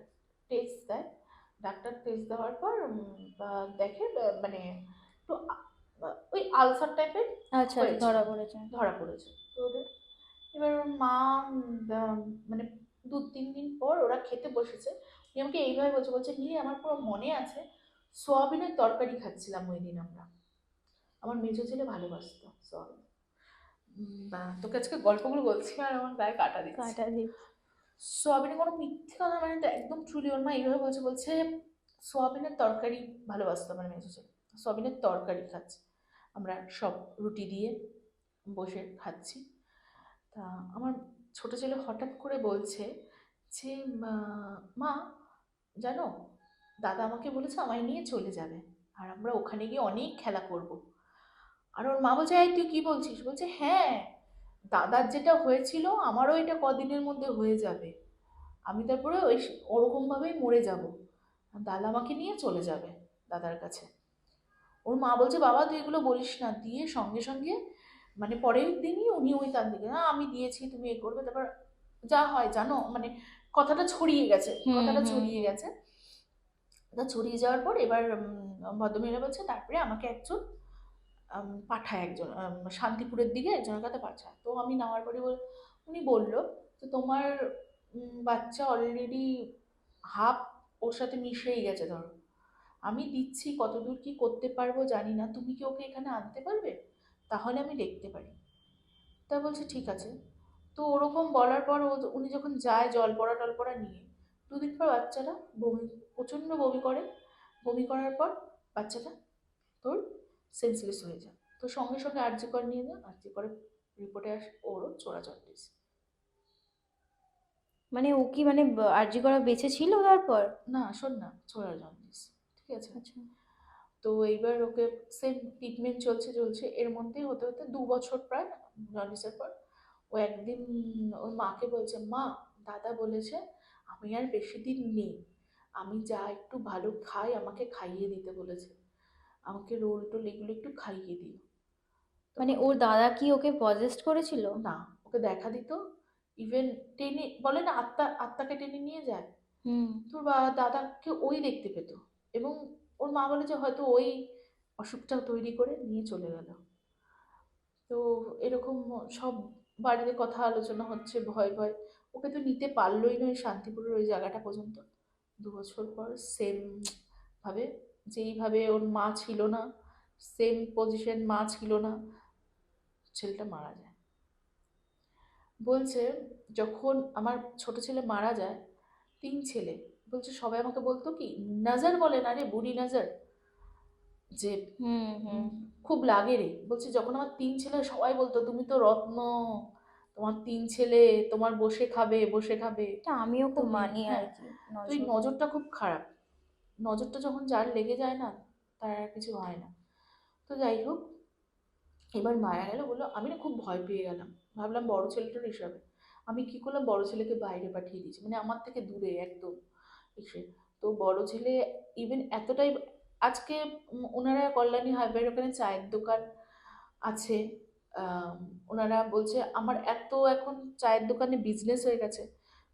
টেস্ট দেয়। ডাক্তার টেস্ট দেওয়ার পর দেখে মানে একটু ওই আলসার টাইপের আচ্ছা আচ্ছা, হয়েছে, ধরা পড়েছে। ধরা পড়েছে। তো ওদের এবার ওর মা মানে 2-3 দিন পর ওরা খেতে বসেছে। উনি আমাকে এইভাবে বলছে, বলছে, মিলি, আমার পুরো মনে আছে সোয়াবিনের তরকারি খাচ্ছিলাম ওই দিন আমরা। আমার মেজো ছেলে ভালোবাসতো সোয়াবিন। তোকে আজকে গল্পগুলো বলছি আর আমার গায়ে কাটা দিচ্ছে। কাটা দিই। সোয়াবিনের কোনো মিথ্যে কথা মানে না, একদম ট্রুলি ওর মা এইভাবে বলছে, বলছে সোয়াবিনের তরকারি ভালোবাসতো আমার মেজো ছেলে। সোয়াবিনের তরকারি খাচ্ছে, আমরা সব রুটি দিয়ে বসে খাচ্ছি। তা আমার ছোট ছেলে হঠাৎ করে বলছে যে, মা, জানো, দাদা আমাকে বলেছে আমায় নিয়ে চলে যাবে, আর আমরা ওখানে গিয়ে অনেক খেলা করব। আর ওর মা বলছে, এই তুই কি বলছিস? বলছে, হ্যাঁ, দাদার যেটা হয়েছিল আমারও এটা কদিনের মধ্যে হয়ে যাবে, আমি তারপরে ওই ওরকম ভাবেই মরে যাব, দাদা আমাকে নিয়ে চলে যাবে দাদার কাছে। ওর মা বলছে, বাবা তুই এগুলো বলিস না, দিয়ে সঙ্গে সঙ্গে মানে পরের দিনই উনি ওই তার দিকে আমি দিয়েছি তুমি এ করবে, তারপর যা হয় জানো মানে কথাটা ছড়িয়ে গেছে, হুম কথাটা হুম ছড়িয়ে হুম। গেছে। তা ছড়িয়ে যাওয়ার পর এবার ভদ্রমহিলা বলছে তারপরে আমাকে একজন পাঠায়, একজন শান্তিপুরের দিকে একজনের কাছে পাঠায়। তো আমি নেওয়ার পরে উনি বলল যে তোমার বাচ্চা অলরেডি হাফ ওর সাথে মিশেই গেছে ধরো, আমি দিচ্ছি, কতদূর কি করতে পারবো জানি না, তুমি কি ওকে এখানে আনতে পারবে, তাহলে আমি দেখতে পারি। তা বলছে ঠিক আছে। তো ওরকম বলার পর উনি যখন যায় জল পড়া টল পড়া নিয়ে, দুদিন পর বাচ্চাটা বমি, প্রচণ্ড বমি করে। বমি করার পর বাচ্চাটা তোর সেন্সলেস হয়ে যায়। তো সঙ্গে সঙ্গে আরজি কর নিয়ে যান, আরজি করে রিপোর্টে আসে ওরও চোরা জন্ডিস। মানে ও কি মানে আরজি করা বেঁচে ছিল তারপর? না শোন না, চোরা জন্ডিস, ঠিক আছে। আচ্ছা। তো এইবার ওকে সেম ট্রিটমেন্ট চলছে চলছে, এর মধ্যেই হতে হতে 2 বছর প্রায় জন্ডিসের পর ও একদিন ওর মাকে বলছে মা, দাদা বলেছে আমি আর বেশি দিন নেই, আমি যা একটু ভালো খাই আমাকে খাইয়ে দিতে বলেছে, আমাকে রোল টোল এগুলো একটু খাইয়ে দিও। মানে তখন ওর দাদা কি ওকে পজেস্ট করেছিল? না, ওকে দেখা দিত, ইভেন টেনে বলে না আত্মাকে টেনে নিয়ে যায়, হুম। তোর দাদাকে ওই দেখতে পেত। এবং ওর মা বলে যে হয়তো ওই অসুখটা তৈরি করে নিয়ে চলে গেল। তো এরকম সব বাড়িতে কথা আলোচনা হচ্ছে, ভয় ভয় ওকে তো নিতে পারলোই না ওই শান্তিপুরের ওই জায়গাটা পর্যন্ত। 2 বছর পর সেম ভাবে, যেইভাবে ওর মা ছিল না, সেম পজিশন মা ছিল না, ছেলেটা মারা যায়। বলছে যখন আমার ছোট ছেলে মারা যায়, 3 ছেলে, বলছে সবাই আমাকে বলতো কি নজর বলে না রে, বুড়ি নজর, যে হুম হুম। খুব লাগে রে। বলছে যখন আমার 3 ছেলে সবাই বলতো তুমি তো রত্ন, তোমার 3 ছেলে, তোমার বসে খাবে বসে খাবে এটা আমিও খুব তুমি, মানি আর হ্যাঁ। কি, তো এই নজর। নজরটা খুব খারাপ, নজরটা যখন যার লেগে যায় না তার আর কিছু হয় না। তো যাই হোক, এবার মারা গেল, বললো আমি না খুব ভয় পেয়ে গেলাম, ভাবলাম বড় ছেলেটার হিসাবে আমি কি করলাম, বড় ছেলেকে বাইরে পাঠিয়ে দিয়েছি, মানে আমার থেকে দূরে একদম এসে। তো বড় ছেলে ইভেন এতটাই, আজকে ওনারা কল্যাণী হাইওয়ের ওখানে চায়ের দোকান আছে, আম, ওনারা বলছে আমার এত এখন চায়ের দোকানে বিজনেস হয়ে গেছে,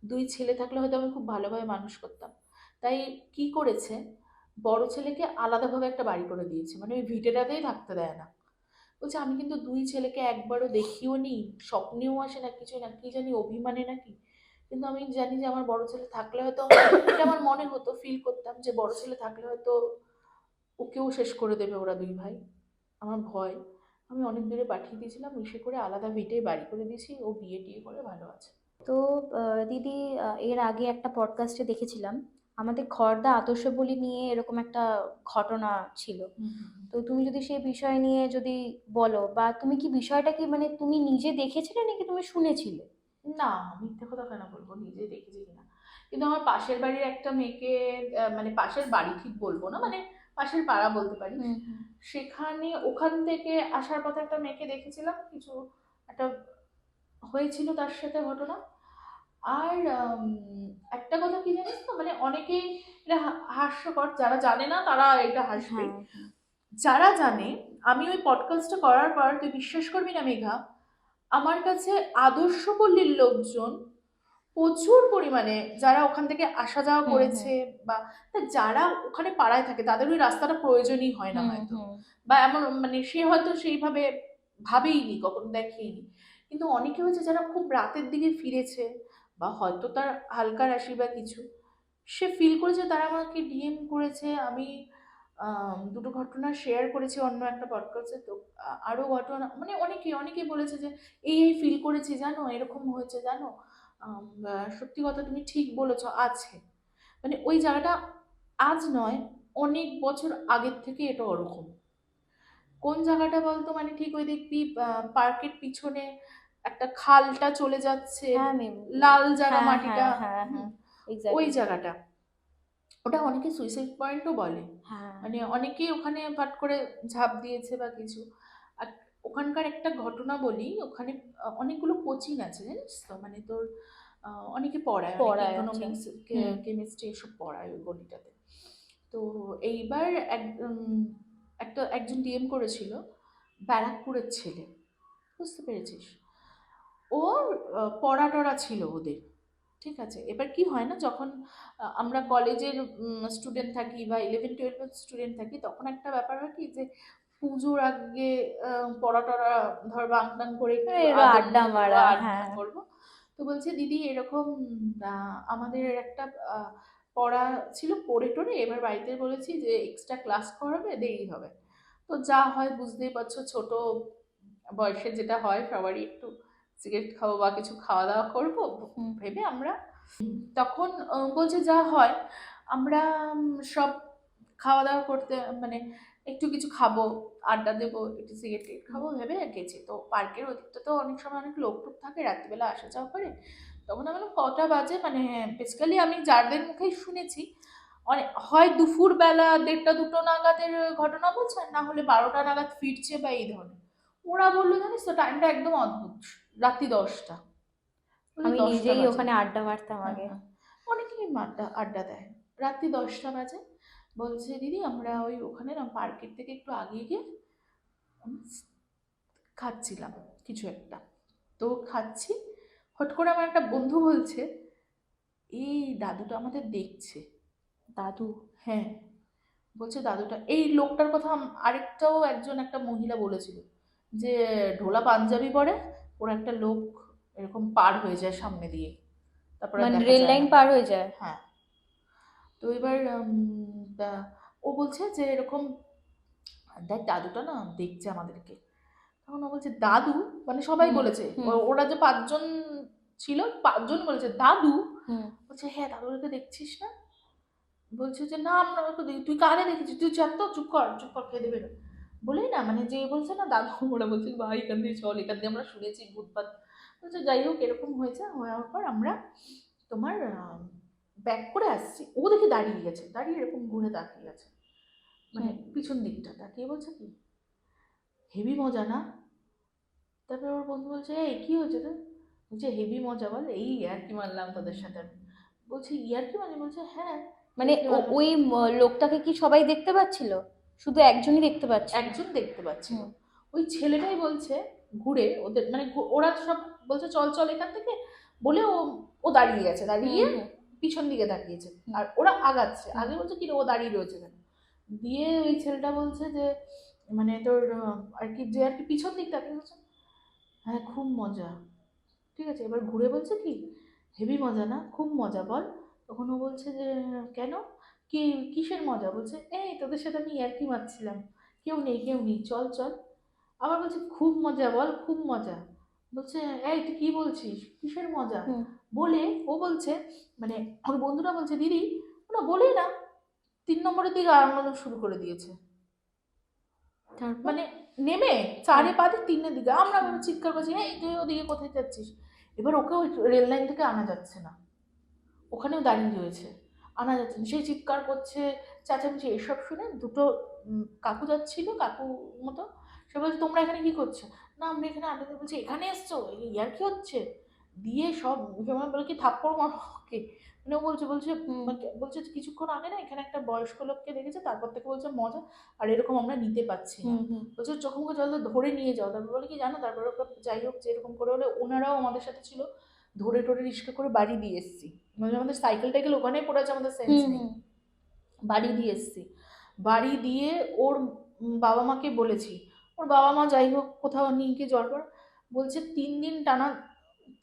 2 ছেলে থাকলে হয়তো আমি খুব ভালোভাবে মানুষ করতাম। তাই কি করেছে, বড় ছেলেকে আলাদাভাবে একটা বাড়ি করে দিয়েছে, মানে ওই ভিটেটাতেই থাকতে দেয় না। বলছে আমি কিন্তু 2 ছেলেকে একবারও দেখিও নি, স্বপ্নেও আসে না, কিছু না, কি জানি অভিমানে নাকি, কিন্তু আমি জানি যে আমার বড় ছেলে থাকলে হয়তো এটা আমার মনে হতো, ফিল করতাম যে বড় ছেলে থাকলে হয়তো ওকেও শেষ করে দেবে ওরা 2 ভাই। আমার ভয়, আমি অনেক দূরে পাঠিয়ে দিয়েছিলাম, ইসে করে আলাদা ভিটে বাড়ি করে দিয়েছি, ও বিয়ে টিয়ে করে ভালো আছে। তো দিদি, এর আগে একটা পডকাস্টে দেখেছিলাম আমাদের খড়দা আদর্শবলী নিয়ে এরকম একটা ঘটনা ছিল। হুম হুম হুম। তো তুমি যদি সেই বিষয় নিয়ে যদি বলো, বা তুমি কি বিষয়টা কি মানে তুমি নিজে দেখেছিলে নাকি তুমি শুনেছিলে? না, মিথ্যে কথা কেন বলবো, নিজে দেখেছি কিনা। কিন্তু আমার পাশের বাড়ির একটা মেয়েকে, মানে পাশের বাড়ি ঠিক বলবো না, মানে পাশের পাড়া বলতে পারিস, হুম হুম। সেখানে ওখান থেকে আসার পথে একটা মেয়েকে দেখেছিলাম, কিছু একটা হয়েছিল তার সাথে ঘটনা। আর একটা কথা কি জানিস তো, মানে অনেকেই এটা হাস্যকর, যারা জানে না তারা এটা হাসবেই, হ্যাঁ হ্যাঁ। যারা জানে, আমি ওই পডকাস্টটা করার পর তুই বিশ্বাস করবি না মেঘা, আমার কাছে আদর্শপল্লীর লোকজন প্রচুর পরিমাণে, যারা ওখান থেকে আসা যাওয়া হুম হুম করেছে, বা তা যারা ওখানে পাড়ায় থাকে তাদের ওই রাস্তাটা প্রয়োজনই হয় না হুম হয়তো, হুম। বা এমন মানে সে হয়তো সেইভাবে ভাবেইনি, কখনো দেখেইনি, কিন্তু অনেকে হয়েছে যারা খুব রাতের দিকে ফিরেছে, বা হয়তো তার হালকা রাশি বা কিছু, সে ফিল করেছে, তারা আমাকে ডিএম করেছে। আমি দুটো ঘটনা শেয়ার করেছি অন্য একটা পডকাস্টে। তো আরো ঘটনা, মানে অনেকেই বলেছে যে এই ফিল করেছি জানো, এরকম হয়েছে জানো। সত্যি কথা, তুমি ঠিক বলেছো, আছে, মানে ওই জায়গাটা আজ নয়, অনেক বছর আগের থেকে এটা ওরকম। কোন জায়গাটা বলতো, মানে ঠিক ওই দেখবি পার্কের পিছনে একটা খালটা চলে যাচ্ছে, হ্যাঁ আমি, লাল জায়গা হ্যাঁ মাটিটা, হ্যাঁ হ্যাঁ হুম, হ্যাঁ, ওই এক্স্যাক্টলি। জায়গাটা, ওটা অনেকে সুইসাইড পয়েন্টও বলে, হ্যাঁ। মানে অনেকেই ওখানে পাট করে ঝাঁপ দিয়েছে বা কিছু। আর ওখানকার একটা ঘটনা বলি, ওখানে অনেকগুলো কোচিং আছে জানিস তো, মানে তোর অনেকে পড়ায়, অনেকে পড়ায়, আচ্ছা। ইকোনমিক্স, হুম। কেমিস্ট্রি এসব পড়ায় ওই গলিটাতে। তো এইবার একজন ডিএম করেছিল, ব্যারাকপুরের ছেলে, বুঝতে পেরেছিস? ওর পড়া টড়া ছিল ওদের, ঠিক আছে? এবার কি হয় না, যখন আমরা কলেজের স্টুডেন্ট থাকি বা 11-12 স্টুডেন্ট থাকি, তখন একটা ব্যাপার হয় কি যে পুজোর আগে পড়া টড়া ধর বাং টাং করে একটু এরা আড্ডা আড্ডা মারবো, মারা, আড্ডা হ্যাঁ। করবো। তো বলছে দিদি এরকম আমাদের একটা পড়া ছিল, পড়ে টড়ে এবার বাড়িতে বলেছি যে এক্সট্রা ক্লাস করাবে, দেরি হবে। তো যা হয় বুঝতেই পারছো, ছোট বয়সে যেটা হয় সবারই একটু সিগারেট খাবো বা কিছু খাওয়া দাওয়া করবো ভেবে আমরা তখন বলছে যা হয় আমরা সব খাওয়া দাওয়া করতে মানে একটু কিছু খাবো, আড্ডা দেবো, একটু সিগারেট খাবো ভেবে গেছি। তো পার্কের ওদিকটা তো অনেক সময় অনেক লোক টোক থাকে, রাত্রিবেলা আসা যাওয়া করে। তখন আমি বললাম কটা বাজে, মানে বেসিক্যালি আমি যাদের মুখেই শুনেছি অনেক হয় দুপুর বেলা 1:30-2 নাগাদের ঘটনা বলছে, আর না হলে 12টা নাগাদ ফিরছে বা এই ধরনের। ওরা বললো জানিস তো টাইমটা একদম অদ্ভুত, রাত্রি 10টা, বলছে আমি 10টা নিজেই বাজে। ওখানে আড্ডা মারতাম হ্যাঁ আগে। হ্যাঁ, অনেকেই আড্ডা আড্ডা দেয়। রাত্রি 10টা বাজে, বলছে দিদি আমরা ওই ওখানে না পার্কের থেকে একটু আগিয়ে গিয়ে খাচ্ছিলাম কিছু একটা। তো খাচ্ছি, হট করে আমার একটা বন্ধু বলছে এই দাদুটা আমাদের দেখছে। দাদু? হ্যাঁ, বলছে দাদুটা, এই লোকটার কথা আরেকটাও একজন একটা মহিলা বলেছিল যে ঢোলা পাঞ্জাবি পরে ওর একটা লোক এরকম পার হয়ে যায় সামনে দিয়ে, তারপরে আর মানে দেখা রেল যায় লাইন না। পার হয়ে যায়? হ্যাঁ। তো এবার ও বলছে যে এরকম দেখ দাদুটা না দেখছে আমাদেরকে। তখন ও বলছে দাদু, মানে সবাই হুম বলেছে, হুম ওরা যে 5জন ছিল 5জন বলেছে দাদু। হুম। বলছে হ্যাঁ দাদুকে দেখছিস না? বলছে যে না আমরা ওকে দেখি। তুই কারে দেখেছিস? তুই চাপ তো, চুপ কর চুপ কর, খেয়ে দেবে না। বলেই না মানে যে বলছে না দাদু, ওরা বলছে ভাই এখান দিয়ে চল, এখান দিয়ে আমরা শুনেছি ভূতপাত। বলছে যাই হোক এরকম হয়েছে, হওয়ার পর আমরা তোমার ব্যাক করে আসছি। ও দেখে দাঁড়িয়ে গেছে, দাঁড়িয়ে এরকম ঘুরে তাকিয়ে আছে, মানে পিছন দিকটা তাকিয়ে বলছে কি হেভি মজা না? তারপরে ওর বন্ধু বলছে এই কি হয়েছে তোর? বলছে হেভি মজা বল, এই ইয়ার্কি মারলাম তোদের সাথে আমি। বলছে ইয়ার্কি মানে? বলছে হ্যাঁ মানে ইয়ার্কি মারলাম। ওই লোকটাকে কি সবাই দেখতে পাচ্ছিল? শুধু একজনই দেখতে পাচ্ছিল? একজন দেখতে পাচ্ছিল। হুম ওই ছেলেটাই বলছে ঘুরে ওদের মানে ওরা সব বলছে চল চল এখান থেকে বলে ও ও দাঁড়িয়ে গেছে, হুম দাঁড়িয়ে হুম পিছন দিকে তাকিয়েছে। হুম আর ওরা আগাচ্ছে, হুম। আগে বলছে কি রে ও দাঁড়িয়ে রয়েছে কেন। দিয়ে ওই ছেলেটা বলছে যে মানে তোর আর কি যে আর কি পিছন দিক তাকিয়ে বলছে হ্যাঁ খুব মজা। ঠিক আছে, এবার ঘুরে বলছে কি হেভি মজা না, খুব মজা বল। তখন ও বলছে যে কেন, কি কিসের মজা? বলছে এই তোদের সাথে আমি ইয়ার্কি মারছিলাম, কেউ নেই কেউ নেই, চল চল। আবার বলছে খুব মজা বল, খুব মজা। বলছে এই তুই কি বলছিস, কিসের মজা? হুম। বলে ও বলছে মানে ওর বন্ধুরা বলছে দিদি ওরা বলেই না 3 নম্বরের দিকে আঙানো শুরু করে দিয়েছে। তারপর? মানে নেমে 4-এ 5-এ 3-এর দিকে আমরা চিৎকার করছি এই তুই ওদিকে কোথায় যাচ্ছিস। এবার ওকে ওই রেল লাইন থেকে আনা যাচ্ছে না, ওখানেও দাঁড়িয়ে রয়েছে, আনা যাচ্ছে না। সেই চিৎকার করছে, চেঁচামেচি, এসব শুনে দুটো কাকু যাচ্ছিল, কাকু মতো, সে বলছে তোমরা এখানে কি করছো? না আমরা এখানে আড্ডা দিতে। বলছে এখানে এসছো, ইয়ার কি হচ্ছে? দিয়ে সব মানে বলে কি থাপ্পড় মারো ওকে। মানে ও বলছে বলছে হুম বলছে কিছুক্ষণ আগে না এখানে একটা বয়স্ক লোককে দেখেছে, তারপর থেকে বলছে মজা, আর এরকম আমরা নিতে পারছি না। হুম হুম। বলছে চোখ মুখে জল দিয়ে ধরে নিয়ে যাও। তারপর বলে কি জানো, তারপরে ওকে যাই হোক যেরকম করে হলে ওনারাও আমাদের সাথে ছিল, ধরে টরে রিক্সা করে বাড়ি দিয়ে এসছি। মানে আমাদের সাইকেল টাইকেল ওখানেই পড়ে আছে, আমাদের সেন্স হুম নেই। হুম। বাড়ি দিয়ে এসছি, বাড়ি দিয়ে ওর বাবা মাকে বলেছি। ওর বাবা মা যাই হোক কোথাও নিয়ে গিয়ে জ্বর পর বলছে 3 দিন টানা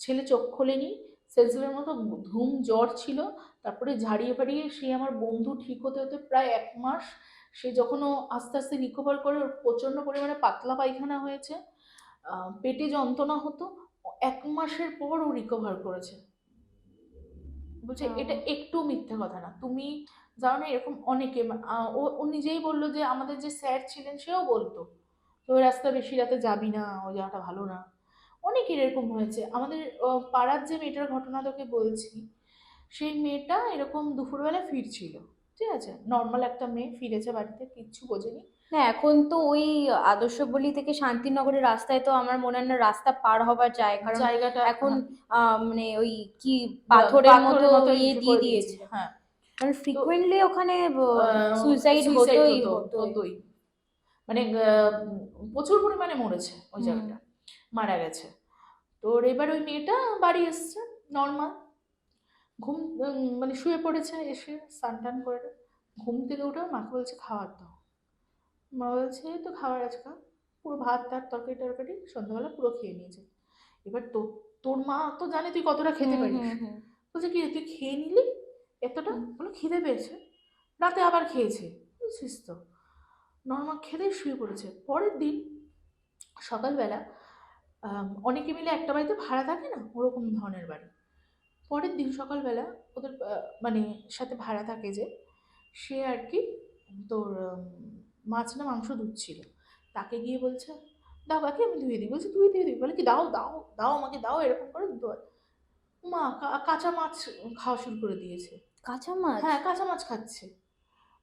ছেলে চোখ খোলেনি, সেন্সিলের মতো ধুম জ্বর ছিল। তারপরে ঝাড়িয়ে ফাড়িয়ে সে আমার বন্ধু ঠিক হতে হতে প্রায় 1 মাস। সে যখন ও আস্তে আস্তে রিকভার করে, ওর প্রচণ্ড পরিমাণে পাতলা পায়খানা হয়েছে, পেটে যন্ত্রণা হতো, 1 মাসের পর ও রিকভার করেছে। বলছে এটা একটু মিথ্যে কথা না, তুমি জানো না এরকম অনেকে ও ও নিজেই বললো যে আমাদের যে স্যার ছিলেন সেও বলতো তো ওই রাস্তা বেশি রাতে যাবি না, ওই জায়গাটা ভালো না। অনেকের এরকম হয়েছে। আমাদের পাড়ার যে মেয়েটার ঘটনা তোকে বলছি, সেই মেয়েটা এরকম দুপুরবেলা ফিরছিল, ঠিক আছে, নর্মাল একটা মেয়ে ফিরেছে বাড়িতে, কিচ্ছু বোঝেনি। না এখন তো ওই আদর্শপল্লী থেকে শান্তিনগরের রাস্তায় তো আমার মনে হয় না রাস্তা পার হবার যায়, কারণ জায়গাটা এখন মানে ওই কি পাথরের মতো ইয়ে দিয়ে করে দিয়েছে। হ্যাঁ। মানে তো ফ্রিকুয়েন্টলি ওখানে সুইসাইড সুইসাইড হতোই হতো। হতোই, মানে প্রচুর পরিমাণে মরেছে ওই হুম জায়গাটা। মারা গেছে। তোর এবার ওই মেয়েটা বাড়ি এসছে নর্মাল, ঘুম মানে শুয়ে পড়েছে, এসে স্নান টান করে ঘুম থেকে উঠে ওর মাকে বলছে খাবার দাও। মা বলছে "এই তো খাবার আছে খা।" পুরো ভাত টাত তরকারি টরকারি সন্ধ্যাবেলা পুরো খেয়ে নিয়েছে। এবার তোর মা তো জানে তুই কতটা খেতে হুম পারিস। হুম হুম বলছে কি রে, তুই খেয়ে নিলি এতটা? হুম। বলো খিদে পেয়েছে, রাতে আবার খেয়েছে। বুঝছিস তো, নর্মাল খেতে শুয়ে পড়েছে। পরের দিন সকালবেলা অনেকে মিলে একটা বাড়িতে ভাড়া থাকে না, ওরকম ধরনের বাড়ি। পরের দিন সকালবেলা ওদের মানে সাথে ভাড়া থাকে যে, সে আর কি তোর মাছ না মাংস ধুচ্ছিল, তাকে গিয়ে বলছে দাও কাকি আমি ধুয়ে দিই। বলছে তুই দিয়ে দিবি? বলে কি দাও দাও দাও আমাকে দাও, এরকম করে মা কাঁচা মাছ খাওয়া শুরু করে দিয়েছে। কাঁচা মাছ? হ্যাঁ, কাঁচা মাছ খাচ্ছে।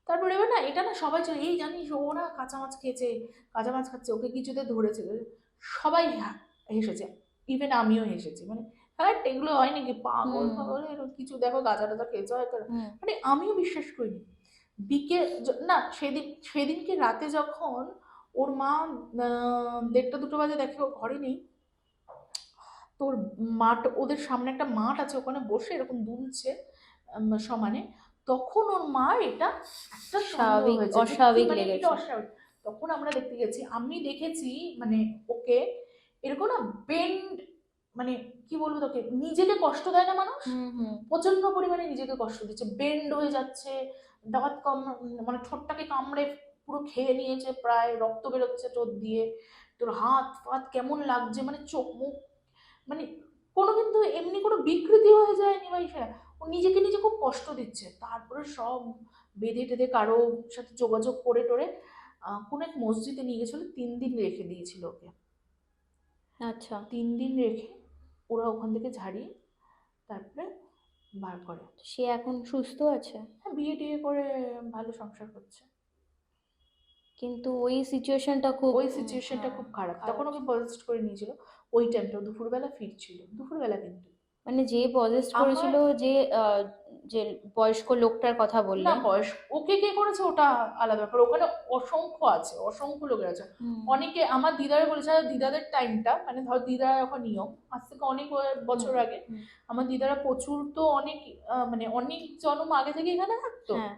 তারপরে এবার না এটা না সবাই চলে, এই জানিস ও না কাঁচা মাছ খেয়েছে, কাঁচা মাছ খাচ্ছে, ওকে কিছুতে ধরেছে। সবাই হেসেছে, ইভেন আমিও হেসেছি। মানে হ্যাঁ এগুলো হয় নাকি, পাগল হুম পাগল এরকম কিছু, দেখো গাঁজা টাজা খেয়েছে হয়তো। হুম মানে আমিও বিশ্বাস করিনি। না সেদিনকে রাতে যখন ওর মা 1:30 2টো বাজে দেখে ও ঘরে নেই, তোর মাঠ, ওদের সামনে একটা মাঠ আছে, ওখানে বসে এরকম দুলছে সমানে। তখন ওর মা এটা একটা সন্দেহ স্বাভাবিক, হয়েছে যে কি, অস্বাভাবিক মানে এটা লেগেছে। অস্বাভাবিক। তখন আমরা দেখতে গেছি, আমি দেখেছি মানে ওকে এরকম না বেন্ড, মানে কি বলবো তোকে, নিজেকে কষ্ট দেয় না মানুষ, হুম হুম প্রচন্ড পরিমাণে নিজেকে কষ্ট দিচ্ছে, বেন্ড হয়ে যাচ্ছে, দাঁত কম, মানে ঠোঁটটাকে কামড়ে পুরো খেয়ে নিয়েছে, প্রায় রক্ত বেরোচ্ছে ঠোঁট দিয়ে। তোর হাত ফাত কেমন লাগছে, মানে চোখ মুখ, মানে কোনো কিন্তু এমনি কোনো বিকৃতি হয়ে যায়নি বা ইসে না। ও নিজেকে নিজে খুব কষ্ট দিচ্ছে। তারপরে সব বেঁধে টেঁধে কারো সাথে যোগাযোগ করে টোরে কোনো এক মসজিদে নিয়ে গেছিল, 3 দিন রেখে দিয়েছিল ওকে। আচ্ছা। 3 দিন রেখে ওরা ওখান থেকে ঝাড়িয়ে তারপরে বার করে। সে এখন সুস্থ আছে? হ্যাঁ, বিয়ে টিয়ে করে ভালো সংসার করছে। কিন্তু ওই সিচুয়েশনটা খুব ওই সিচুয়েশনটা হ্যাঁ খুব খারাপ, খারাপ তখন ওকে ছিল। পজেস্ট করে নিয়েছিল। ওই টাইমটা দুপুরবেলা ফিরছিল, দুপুরবেলা কিন্তু মানে যে পজেস্ট আমার করেছিল, যে যে বয়স্ক লোকটার কথা না বললেন। বয়স, ওকে কে করেছে ওটা আলাদা ব্যাপার, ওখানে অসংখ্য আছে, অসংখ্য লোকের আছে। হুম অনেকে আমার দিদারে বলেছে, দিদাদের টাইমটা মানে ধর দিদারা যখন নিয়ম আজ থেকে অনেক হুম বছর আগে, হুম আমার দিদারা প্রচুর তো অনেক মানে অনেক জন্ম আগে থেকে এখানে থাকতো। হ্যাঁ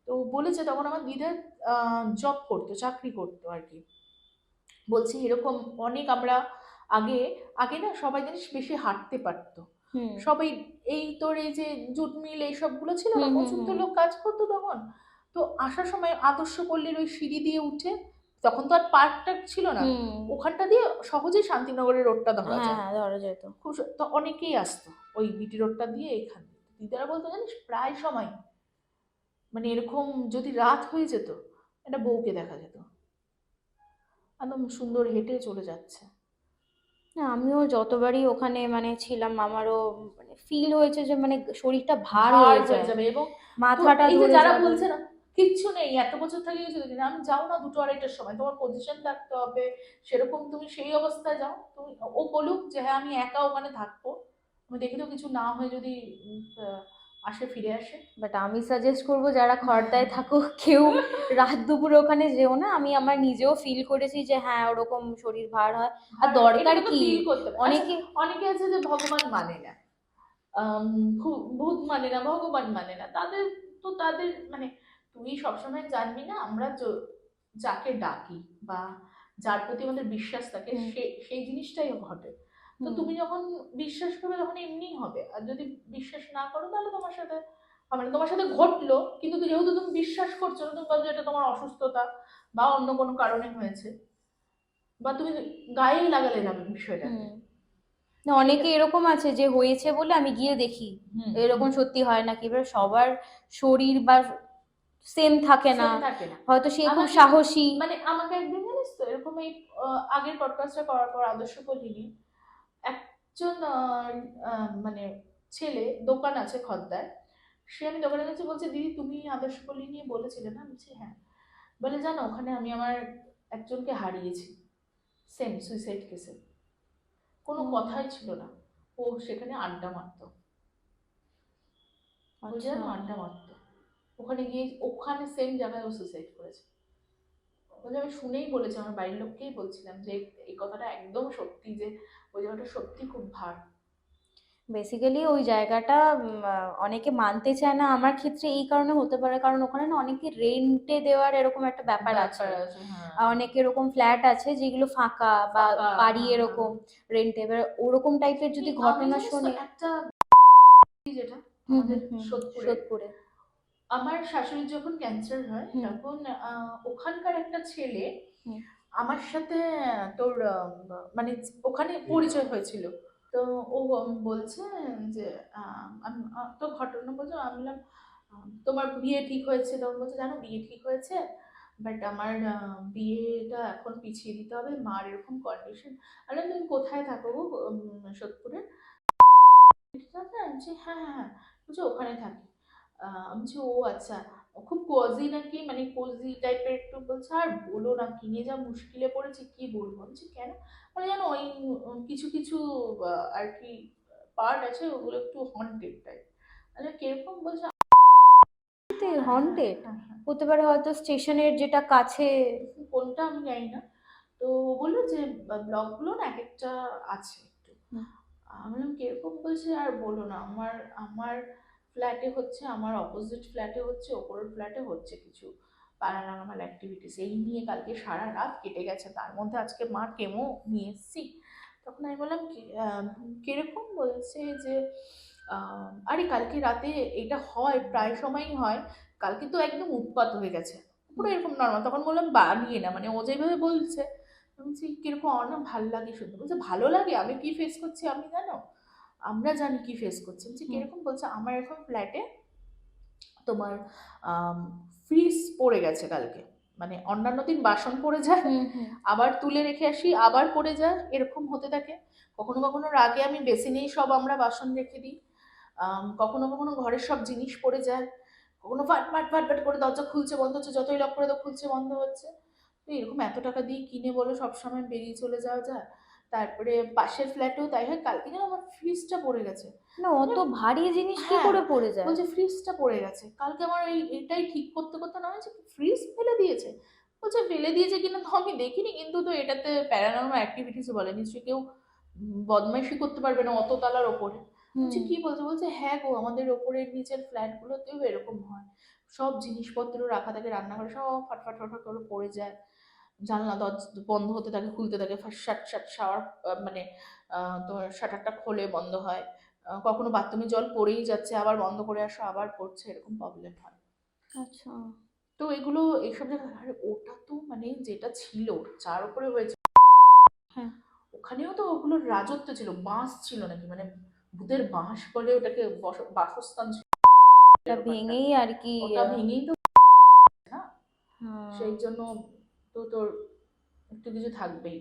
তো বলেছে তখন আমার দিদা জব করতো, চাকরি করতো আর কি। বলছি এরকম অনেক আমরা আগে, আগে না সবাই জানিস বেশি হাঁটতে পারতো হুম সবাই। এই তোর এই যে জুট মিল এইসবগুলো ছিল না, হুম হুম প্রচুর তো হুম লোক কাজ করতো তখন। তো আসার সময় আদর্শ পল্লীর ওই সিঁড়ি দিয়ে উঠে, তখন তো আর পার্কটা ছিল না, হুম ওখানটা দিয়ে সহজেই শান্তিনগরের রোডটা ধরা হ্যাঁ যায়। হ্যাঁ ধরা যেত। খুব তো অনেকেই আসতো ওই বিটি রোডটা দিয়ে এখান দিয়ে। দিদারা বলতো জানিস প্রায় সময় মানে এরকম যদি রাত হয়ে যেত, একটা বউকে দেখা যেত একদম সুন্দর হেঁটে চলে যাচ্ছে। না, আমিও যতবারই ওখানে মানে ছিলাম, আমারও মানে ফিল হয়েছে যে মানে শরীরটা ভার ভার হয়ে হয়ে যায়, যাবে। এবং তো মাথাটা এই যে ধরে যারা যাবে। বলছে না কিচ্ছু নেই, এত বছর থেকে কিছু দেখি না, আমি যাও না 2টো 2:30টার সময়, তোমার পজিশন থাকতে হবে সেরকম, তুমি সেই অবস্থায় যাও। তুমি ও বলুক যে হ্যাঁ আমি একা ওখানে থাকবো, আমি দেখি তো কিছু না হয় যদি আসে, ফিরে আসে। বাট আমি সাজেস্ট করবো যারা খড়দায় থাকো, কেউ রাত দুপুরে ওখানে যেও না। আমি আমার নিজেও ফিল করেছি যে হ্যাঁ ওরকম শরীর ভার হয়। আর ভার দরকার এটাকে তো কি, ফিল করতে হবে। আচ্ছা, অনেকে অনেকে আছে যে ভগবান মানে না, আম, ভূত মানে না, ভগবান মানে না, তাদের তো তাদের মানে তুই সবসময় জানবি না আমরা যাকে ডাকি বা যার প্রতি আমাদের বিশ্বাস থাকে হুম সেই জিনিসটাই ঘটে। তো হুম তুমি যখন বিশ্বাস করবে তখন এমনিই হবে, আর যদি বিশ্বাস না করো তাহলে তোমার সাথে হবে না। তোমার সাথে ঘটলো কিন্তু যেহেতু তুমি বিশ্বাস করছো না, তুমি ভাবছো এটা তোমার অসুস্থতা বা অন্য কোনো কারণে হয়েছে, বা তুমি গায়েই লাগালে না বিষয়টাকে, হুম না, সেটা অনেকে এরকম আছে যে হয়েছে বলে আমি গিয়ে দেখি, হুম এরকম সত্যি হয় না। কি এবার সবার শরীর বা সেম থাকে না, সেম থাকে না। হয়তো সে খুব আমাকে সাহসী। মানে আমাকে একদিন জানিস তো এরকম এই আগের পডকাস্টটা করার পর আদর্শ কলিনি একজন মানে ছেলে দোকান আছে খদ্দার, সে আমি দোকানে গেছি, বলছে দিদি তুমি আদর্শ পল্লী নিয়ে বলেছিলে না? বলছি হ্যাঁ। বলে জানো ওখানে আমি আমার একজনকে হারিয়েছি, সেম সুইসাইড কেসে, কোনো হুম, কথাই ছিল না, ও সেখানে আড্ডা মারতো। বলছে আচ্ছা। জানো আড্ডা মারতো, ওখানে গিয়ে ওখানে সেম জায়গায় ও সুইসাইড করেছে। বলছে আমি শুনেই বলেছি, আমার বাড়ির লোককেই বলছিলাম যে এই কথাটা একদম সত্যি, যে ওই জায়গাটা সত্যি খুব ভার। বেসিক্যালি ওই জায়গাটা অনেকে মানতে চায় না, আমার ক্ষেত্রে এই কারণে হতে পারে কারণ ওখানে না অনেকে রেন্টে দেওয়ার এরকম একটা ব্যাপার আছে। ব্যাপার আছে, হ্যাঁ। অনেক এরকম ফ্ল্যাট আছে যেগুলো ফাঁকা বা ফাঁকা, বাড়ি হ্যাঁ, এরকম রেন্টে, এবার ওরকম টাইপের যদি আমি ঘটনা জানিস তো শোনে। একটা যেটা হুম আমাদের হুম হুম সোদপুরে, সোদপুরে। আমার শাশুড়ির যখন ক্যান্সার হয় হুম তখন ওখানকার একটা ছেলে হুম আমার সাথে তোর মানে ওখানে পরিচয় হয়েছিল। তো ও বলছে যে তো ঘটনা বলছে, আমি বললাম তোমার বিয়ে ঠিক হয়েছে? তখন বলছে জানো বিয়ে ঠিক হয়েছে, বাট আমার বিয়েটা এখন পিছিয়ে দিতে হবে, মার এরকম কন্ডিশন। আমি বললাম, তুমি কোথায় থাকো গো? সোদপুরে? আমি বলছি হ্যাঁ হ্যাঁ হ্যাঁ। বলছে ওখানে থাকি। আমি বলছি ও আচ্ছা, ও খুব কোজি নাকি, মানে কোজি টাইপের একটু। বলছে আর বলো না, কিনে যা মুশকিলে পড়েছে কি বলবো। আমি বলছি কেন? বলে জানো ওই কিছু কিছু আর কি পার্ট আছে ওগুলো একটু হন্টেড টাইপ। আচ্ছা কিরকম? বলছে হ্যাঁ হ্যাঁ হন্টেড হ্যাঁ হ্যাঁ। হতে পারে হয়তো স্টেশনের যেটা কাছে। কোনটা আমি জানি না। তো বললো যে ব্লকগুলো না এক একটা আছে একটু। হুম, আমি বললাম কিরকম? বলছে আর বলো না, আমার আমার ফ্ল্যাটে হচ্ছে, আমার অপোজিট ফ্ল্যাটে হচ্ছে, ওপরের ফ্ল্যাটে হচ্ছে কিছু প্যারানর্মাল অ্যাক্টিভিটিস, এই নিয়ে কালকে সারা রাত কেটে গেছে, তার মধ্যে আজকে মা কেমো নিয়ে এসছি। তখন আমি বললাম কিরকম? বলছে যে আরে কালকে রাতে এটা হয়, প্রায় সময়ই হয়, কালকে তো একদম উৎপাত হয়ে গেছে, পুরো হুম। এরকম নর্মাল। তখন বললাম বানিয়ে না, মানে ও যেভাবে বলছে। আমি বলছি কিরকম? আমার না ভালো লাগে শুনতে। বলছে ভালো লাগে? আমি কি ফেস করছি আমি জানো? আমরা জানি কি ফেস করছি। বলছি হুম কিরকম? বলছে আমার এখন ফ্ল্যাটে তোমার ফ্রিজ পড়ে গেছে কালকে, মানে অন্যান্য দিন বাসন পড়ে যায়, হুম হুম আবার তুলে রেখে আসি, আবার পড়ে যায়, এরকম হতে থাকে। কখনো কখনো রাগে আমি বেসিনেই সব আমরা বাসন রেখে দিই। কখনো কখনো ঘরের সব জিনিস পড়ে যায়, কখনো ফাট ফাট ফাট ফাট করে দরজা খুলছে বন্ধ হচ্ছে, যতই লক করে দাও খুলছে বন্ধ হচ্ছে। তো এরকম এত টাকা দিয়ে কিনে বলে সবসময় বেরিয়ে চলে যাওয়া যায়। তারপরে পাশের ফ্ল্যাটেও তাই হয়, কালকে যেন আমার ফ্রিজটা পড়ে গেছে। না অত ভারী জিনিস কি হ্যাঁ, করে পড়ে যায়? বলছে ফ্রিজটা পড়ে গেছে কালকে, আমার এটাই ঠিক করতে করতে না হয়েছে, ফ্রিজ ফেলে দিয়েছে। বলছে ফেলে দিয়েছে কিনা তো আমি দেখিনি, কিন্তু তো এটাতে প্যারানর্মাল অ্যাক্টিভিটিস বলে, নিশ্চয়ই কেউ বদমাইশি করতে পারবে না অত তালার ওপরে। হুম। বলছে কি বলছে? বলছে হ্যাঁ গো, আমাদের ওপরের নিচের ফ্ল্যাটগুলোতেও এরকম হয়, সব জিনিসপত্র রাখা থাকে রান্নাঘরে, সব ফাটফাট ফাটফাট করে পড়ে যায়, জানলা দরজা বন্ধ হতে থাকে খুলতে থাকে, শাট শাট শাওয়ার মানে তোমার শাটারটা খোলে বন্ধ হয়, কখনো বাথরুমে জল পড়েই যাচ্ছে, আবার বন্ধ করে আসো আবার পড়ছে, এরকম প্রবলেম হয়। আচ্ছা। তো এগুলো এইসব জায়গায়, আরে ওটা তো মানে যেটা ছিল যার উপরে হয়েছে, হ্যাঁ। ওখানেও তো ওগুলোর রাজত্ব ছিল, বাঁশ ছিল নাকি, মানে ভূতের বাঁশ বলে ওটাকে, বাসস্থান ছিল এটা ব্যাপারটা। ভেঙেই আর কি ওটা ভেঙেই তো না, হ্যাঁ, সেই জন্য তো তোর একটু কিছু থাকবেই।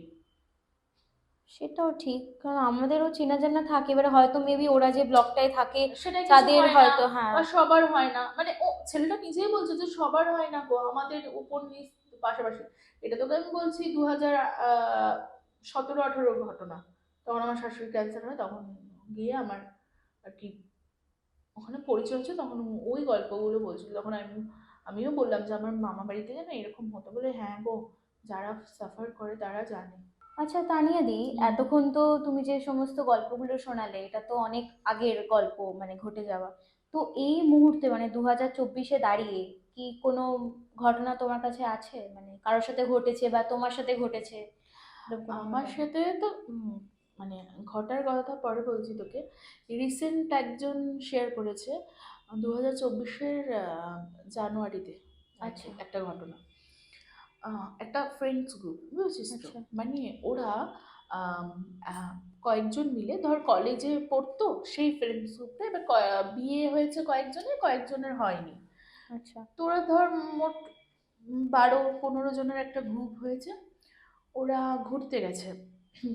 সেটাও ঠিক কারণ আমাদেরও চেনা জানা থাকে, এবারে হয়তো মেবি ওরা যে ব্লকটায় থাকে সেটা কিছু তাদের হয় না, হয়তো হ্যাঁ। বা সবার হয় না, মানে ও ছেলেটা নিজেই বলছে যে সবার হয় না গো, আমাদের উপর নিচ পাশাপাশি। এটা তোকে আমি বলছি 2017-18 ঘটনা, তখন আমার শাশুড়ির ক্যান্সার হয়, তখন গিয়ে আমার আর কি ওখানে পরিচয় হচ্ছে, তখন ওই গল্পগুলো বলছিল, তখন আমিও বললাম যে আমার মামা বাড়িতে না এরকম হতো, বলে হ্যাঁ গো, যারা সাফার করে তারা জানে। আচ্ছা তানিয়া দি, হুম। এতক্ষণ তো তুমি যে সমস্ত গল্পগুলো শোনালে এটা তো অনেক আগের গল্প মানে ঘটে যাওয়া, তো এই মুহূর্তে মানে 2024-এ দাঁড়িয়ে কি কোনো ঘটনা তোমার কাছে আছে, মানে কারোর সাথে ঘটেছে বা তোমার সাথে ঘটেছে এরকম কোনো আমার ঘটনা? সাথে তো মানে ঘটার কথা পরে বলছি তোকে। রিসেন্ট একজন শেয়ার করেছে 2024-এর জানুয়ারিতে আর কি আচ্ছা একটা ঘটনা। একটা ফ্রেন্ডস গ্রুপ, বুঝেছিস তো, আচ্ছা মানে ওরা আম, কয়েকজন মিলে ধর কলেজে পড়তো, সেই ফ্রেন্ডস গ্রুপে এবার বিয়ে হয়েছে কয়েকজনের, কয়েকজনের হয়নি। আচ্ছা তোরা ধর মোট 12-15 জনের একটা গ্রুপ হয়েছে, ওরা ঘুরতে গেছে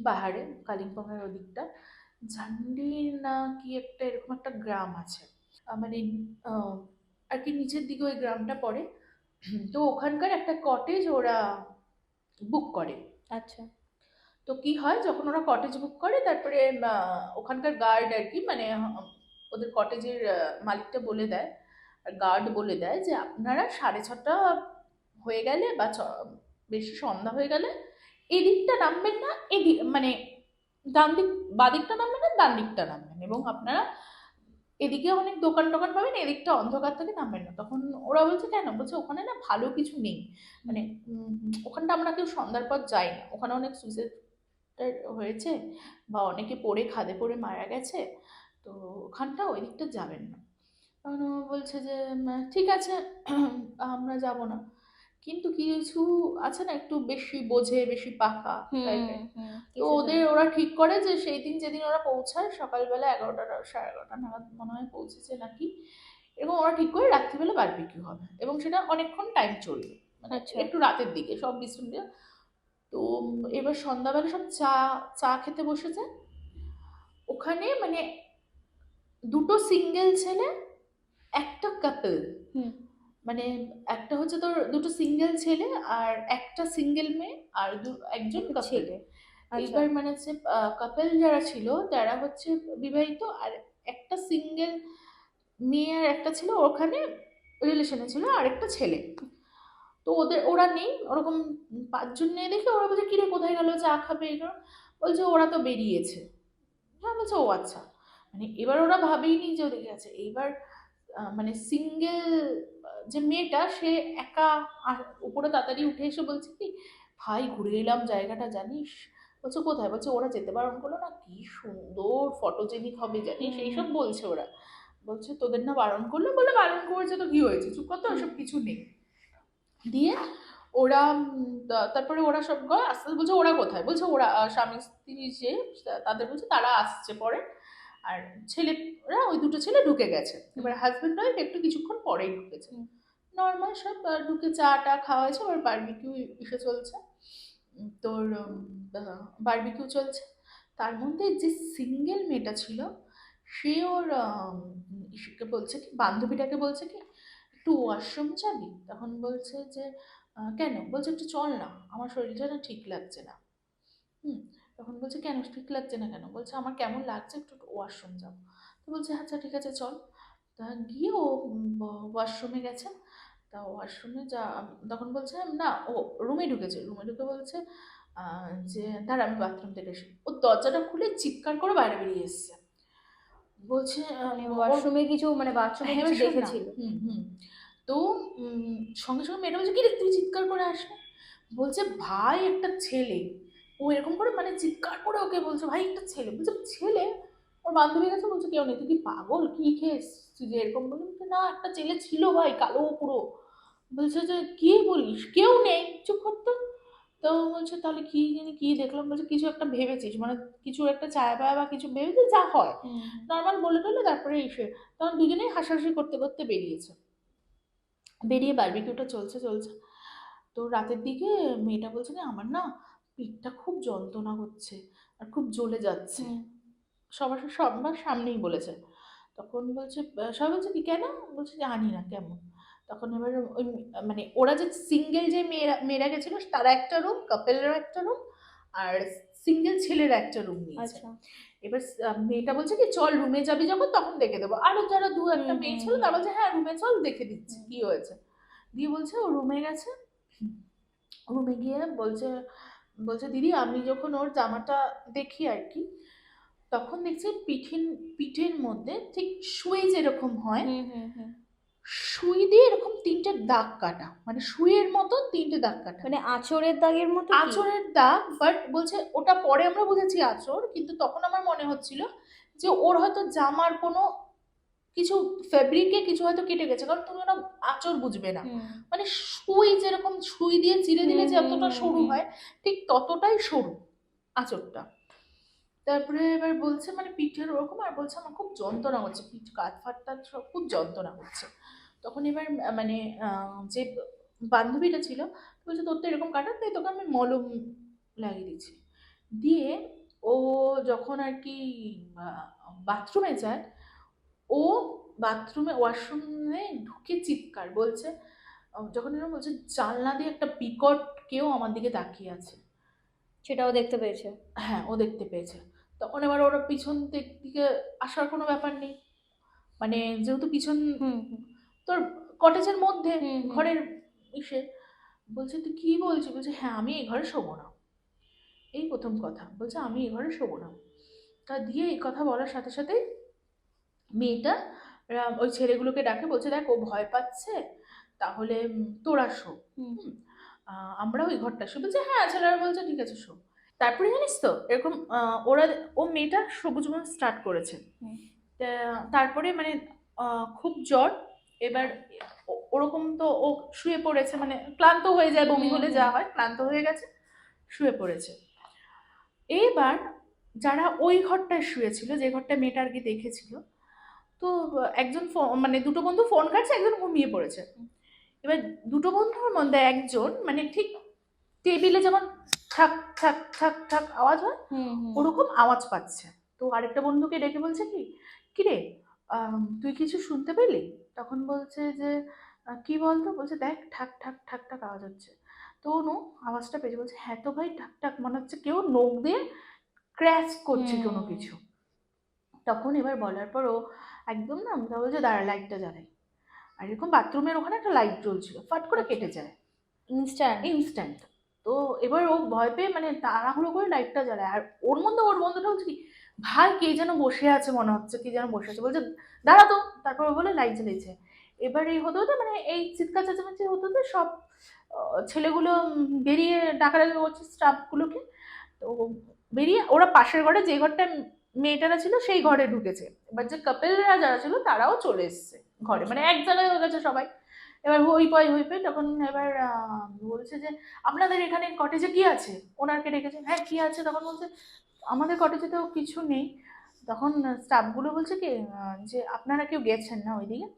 পাহাড়ে, কালিম্পংয়ের ওদিকটা, ঝান্ডি না কি একটা এরকম একটা গ্রাম আছে, মানে আহ, আর কি নিচের দিকে ওই গ্রামটা পড়ে। তো ওখানকার একটা কটেজ ওরা বুক করে। আচ্ছা তো কি হয়, যখন ওরা কটেজ বুক করে তারপরে ওখানকার গার্ড আর কি, মানে ওদের কটেজের মালিকটা বলে দেয়, গার্ড বলে দেয় যে আপনারা 6:30 হয়ে গেলে বা বেশি সন্ধ্যা হয়ে গেলে এদিকটা নামবেন না, এদিক মানে ডান দিক, বাদিকটা নামবেন না, ডান দিকটা নামবেন, এবং আপনারা এদিকে অনেক দোকান টোকান পাবেন, এদিকটা অন্ধকার থেকে নামবেন না। তখন ওরা বলছে কেন? বলছে ওখানে না ভালো কিছু নেই, মানে ওখানটা আমরা কেউ সন্ধ্যার পর যাই না, ওখানে অনেক সুইসাইড হয়েছে বা অনেকে পড়ে খাদে পড়ে মারা গেছে, তো ওখানটা ওই দিকটা যাবেন না। তখন ও বলছে যে ঠিক আছে আমরা যাব না, কিন্তু কিছু আছে না একটু বেশি বোঝে, বেশি পাকা টাইপের, তো ওরা ঠিক করে যে সেই দিন যেদিন ওরা পৌঁছায় সকালবেলা 11টা 11:30 নাগাদ মনে হয় পৌঁছেছে নাকি, এবং ওরা ঠিক করে রাত্রিবেলা বারবিকিউ হবে, এবং সেটা অনেকক্ষণ টাইম চলবে, মানে একটু রাতের দিকে সব বিশ্রাম দিয়ে। তো এবার সন্ধ্যাবেলা সব চা চা খেতে বসেছে ওখানে, মানে দুটো সিঙ্গেল ছেলে, একটা কাপল, মানে একটা হচ্ছে তোর দুটো সিঙ্গেল ছেলে আর একটা সিঙ্গেল মেয়ে আর একজন কাপল। এইবার মানে হচ্ছে কাপল যারা ছিল তারা হচ্ছে বিবাহিত, আর একটা সিঙ্গেল মেয়ে আর একটা ছিল ওখানে রিলেশনে ছিল, আর একটা ছেলে। তো ওরা নেই, ওরকম 5 জন নিয়ে দেখে ওরা বলছে কিরে কোথায় গেল, চা খাবে? এগুলো বলছে ওরা তো বেরিয়েছে। হ্যাঁ, বলছে ও আচ্ছা, মানে এবার ওরা ভাবেইনি যে ওদিকে আছে। এইবার মানে সিঙ্গেল যে মেয়েটা সে একা উপরে তাড়াতাড়ি উঠে এসে বলছে কি ভাই ঘুরে এলাম জায়গাটা জানিস? বলছে কোথায়? বলছে ওরা যেতে বারণ করলো না, কি সুন্দর ফটোজেনিক হবে জানিস, এইসব বলছে ওরা। বলছে তোদের না বারণ করলো? বলে বারণ করেছে তো কি হয়েছে, চুপ কর তো, ওসব কিছু নেই। দিয়ে ওরা তারপরে ওরা সব আস্তে আস্তে বলছে ওরা কোথায়? বলছে ওরা স্বামী স্ত্রী যে তাদের বলছে তারা আসছে পরে, আর ছেলেরা ওই দুটো ছেলে ঢুকে গেছে। এবার হাজবেন্ড ওয়াইফ একটু কিছুক্ষণ পরেই ঢুকেছে, নর্মাল সব ঢুকে চা টা খাওয়া হয়েছে, ওর বারবিকিউ এসে চলছে, তোর বারবিকিউ চলছে। তার মধ্যে যে সিঙ্গেল মেয়েটা ছিল সে ওর ইসুকে বলছে কি, বান্ধবীটাকে বলছে কি একটু ওয়াশরুম যাবি? তখন বলছে যে কেন? বলছে একটু চল না, আমার শরীরটা না ঠিক লাগছে না। তখন বলছে কেন ঠিক লাগছে না কেন? বলছে আমার কেমন লাগছে, একটু ওয়াশরুম যাবো। তো বলছে আচ্ছা ঠিক আছে চল। তা গিয়ে ও ওয়াশরুমে গেছে। তা ওয়াশরুমে তখন বলছে না, ও রুমে ঢুকেছে, রুমে ঢুকে বলছে যে দাঁড়া আমি বাথরুম থেকে এসে, ও দরজাটা খুলে চিৎকার করে বাইরে বেরিয়ে এসছে। বলছে ওয়াশরুমে কিছু, মানে বাথরুমে কিছু দেখেছিল। তো সঙ্গে সঙ্গে মেয়েটা বলছে কি রে তুই চিৎকার করে আসবে? বলছে ভাই একটা ছেলে, ও এরকম করে মানে চিৎকার করে ওকে বলছে ভাই একটা ছেলে। বলছে ছেলে? ওর বান্ধবী কাছে বলছে কেউ নেই, তুই কি পাগল, কি খেয়েছিস তুই যে এরকম? বলছে না একটা ছেলে ছিল ভাই, কালো পুরো। বলছে যে কি বলিস, কেউ নেই, চুপ করতো। তো বলছে তাহলে কি জানি কি দেখলাম। বলছে কিছু একটা ভেবেছিস, মানে কিছু একটা ছায়া পায়া বা কিছু ভেবেছিস, যা হয় নর্মাল বলে টলে তারপরে এসে তখন দুজনেই হাসাহাসি করতে করতে বেরিয়েছে। বেরিয়ে বারবিকিউটা চলছে চলছে, তো রাতের দিকে মেয়েটা বলছে যে আমার না পিঠটা খুব যন্ত্রণা হচ্ছে আর খুব জ্বলে যাচ্ছে, সবার সামনেই বলেছে। তখন বলছে সবাই বলছে কি কেন? বলছে জানি না কেমন। তখন এবার ওই মানে ওরা যে সিঙ্গেল যে মেয়েরা গেছিল তারা একটা রুম, কাপেলেরও একটা রুম, আর সিঙ্গেল ছেলেরা একটা রুম নিয়েছে। এবার মেয়েটা বলছে কি চল রুমে যাবি যখন তখন দেখে দেবো, আরো যারা দু একটা মেয়ে ছিল তারা বলছে হ্যাঁ রুমে চল দেখে দিচ্ছি কি হয়েছে। দিয়ে বলছে ও রুমে গেছে, রুমে গিয়ে বলছে বলছে দিদি আমি যখন ওর জামাটা দেখি আর কি, তখন দেখছি পিঠের মধ্যে ঠিক সুই যেরকম হয়, সুই দিয়ে এরকম 3টে দাগ কাটা, মানে সুইয়ের মতো 3টে দাগ কাটা, মানে আঁচড়ের দাগের মতো। আঁচড়ের দাগ, বাট বলছে ওটা পরে আমরা বুঝেছি আঁচড়, কিন্তু তখন আমার মনে হচ্ছিল যে ওর হয়তো জামার কোনো কিছু ফেব্রিকে কিছু হয়তো কেটে গেছে, কারণ তুমি ওটা আঁচড় বুঝবে না, মানে সুই যেরকম সুই দিয়ে চিরে দিলে যে যতটা সরু হয় ঠিক ততটাই সরু আঁচড়টা। তারপরে এবার বলছে মানে পিঠের ওরকম, আর বলছে আমার খুব যন্ত্রণা হচ্ছে, পিঠ কাঁধ ফাটটা সব খুব যন্ত্রণা হচ্ছে। তখন এবার মানে যে বান্ধবীটা ছিল বলছে তোর তো এরকম কাটা, তাই তোকে আমি মলম লাগিয়ে দিচ্ছি। দিয়ে ও যখন আর কি বাথরুমে যায়, ও বাথরুমে ওয়াশরুমে ঢুকে চিৎকার বলছে, যখন এরকম বলছে জানলা দিয়ে একটা বিকট কেউ আমার দিকে তাকিয়ে আছে, সেটাও দেখতে পেয়েছে। হ্যাঁ ও দেখতে পেয়েছে। তখন এবার ওরা পিছন দিকে আসার কোনো ব্যাপার নেই, মানে যেহেতু পিছন তোর কটেজের মধ্যে ঘরের ইসে, বলছে তুই কি বলছিস? বলছে হ্যাঁ আমি এই ঘরে শোবো না। এই প্রথম কথা বলছে আমি এই ঘরে শোবো না। তা দিয়ে এই কথা বলার সাথে সাথে মেয়েটা ওই ছেলেগুলোকে ডাকে, বলছে দেখ ও ভয় পাচ্ছে, তাহলে তোরা শো। হুম হুম, আমরা ওই ঘরটা শো। বলছে হ্যাঁ, ছেলেরা বলছে ঠিক আছে শো। তারপরে জানিস তো এরকম ও মেয়েটা সবুজ স্টার্ট করেছে। হুম তারপরে মানে খুব জ্বর। এবার ওরকম তো ও শুয়ে পড়েছে, মানে ক্লান্ত হয়ে যায়, বমি হুম হলে হুম যা হয়, ক্লান্ত হয়ে গেছে, শুয়ে পড়েছে। এইবার যারা ওই ঘরটায় শুয়েছিল, যে ঘরটা মেয়েটা আর কি দেখেছিল, তো একজন মানে দুটো বন্ধু ফোন কাটছে, একজন ঘুমিয়ে পড়েছে। এবার দুটো বন্ধুর মধ্যে একজন মানে ঠিক টেবিলে যেমন ঠাক ঠাক ঠাক ঠাক আওয়াজ হয়, হুম হুম ওরকম আওয়াজ পাচ্ছে। তো আরেকটা বন্ধুকে ডেকে বলছে কি, কিরে তুই কিছু শুনতে পেলি? তখন বলছে যে কি বলতো? বলছে দেখ ঠাক ঠাক ঠাক ঠাক আওয়াজ হচ্ছে। তো অনু আওয়াজটা পেয়েছে, বলছে হ্যাঁ তো ভাই, ঠাক ঠাক মনে হচ্ছে কেউ নখ দিয়ে ক্র্যাশ করছে কোনো হুম কিছু। তখন এবার বলার পর ও একদম না তা বলছে দাঁড়া লাইটটা জ্বালাই। আর এরকম বাথরুমের ওখানে একটা লাইট জ্বলছিল, ফাট করে আচ্ছা কেটে যায় ইনস্ট্যান্ট ইনস্ট্যান্ট। তো এবার ও ভয় পেয়ে মানে তাড়াহুড়ো করে লাইটটা জ্বালায়। আর ওর মধ্যে ওর বন্ধুটা হচ্ছে কি, ভাই কে যেন বসে আছে মনে হচ্ছে, কি যেন বসে আছে, বলছে দাঁড়া তো। তারপর ও বলে লাইট জ্বালিয়েছে। এবার এই হতে হতে মানে এই চিৎকার চেঁচামেচি হতে হতে সব ছেলেগুলো বেরিয়ে ডাকাডাকি করছে স্টাফগুলোকে। তো বেরিয়ে ওরা পাশের ঘরে, যে ঘরটা মেয়েটারা ছিল সেই ঘরে ঢুকেছে। এবার যে কাপেলরা যারা ছিল তারাও চলে এসছে ঘরে, আচ্ছা মানে এক জায়গায় হয়ে গেছে সবাই। এবার হই পই তখন এবার বলছে যে আপনাদের এখানে কটেজে কি আছে? ওনারকে ডেকেছে, হ্যাঁ কি আছে? তখন বলছে আমাদের কটেজে তো কিছু নেই। তখন স্টাফগুলো বলছে কি যে আপনারা কেউ গেছেন না ওইদিকে?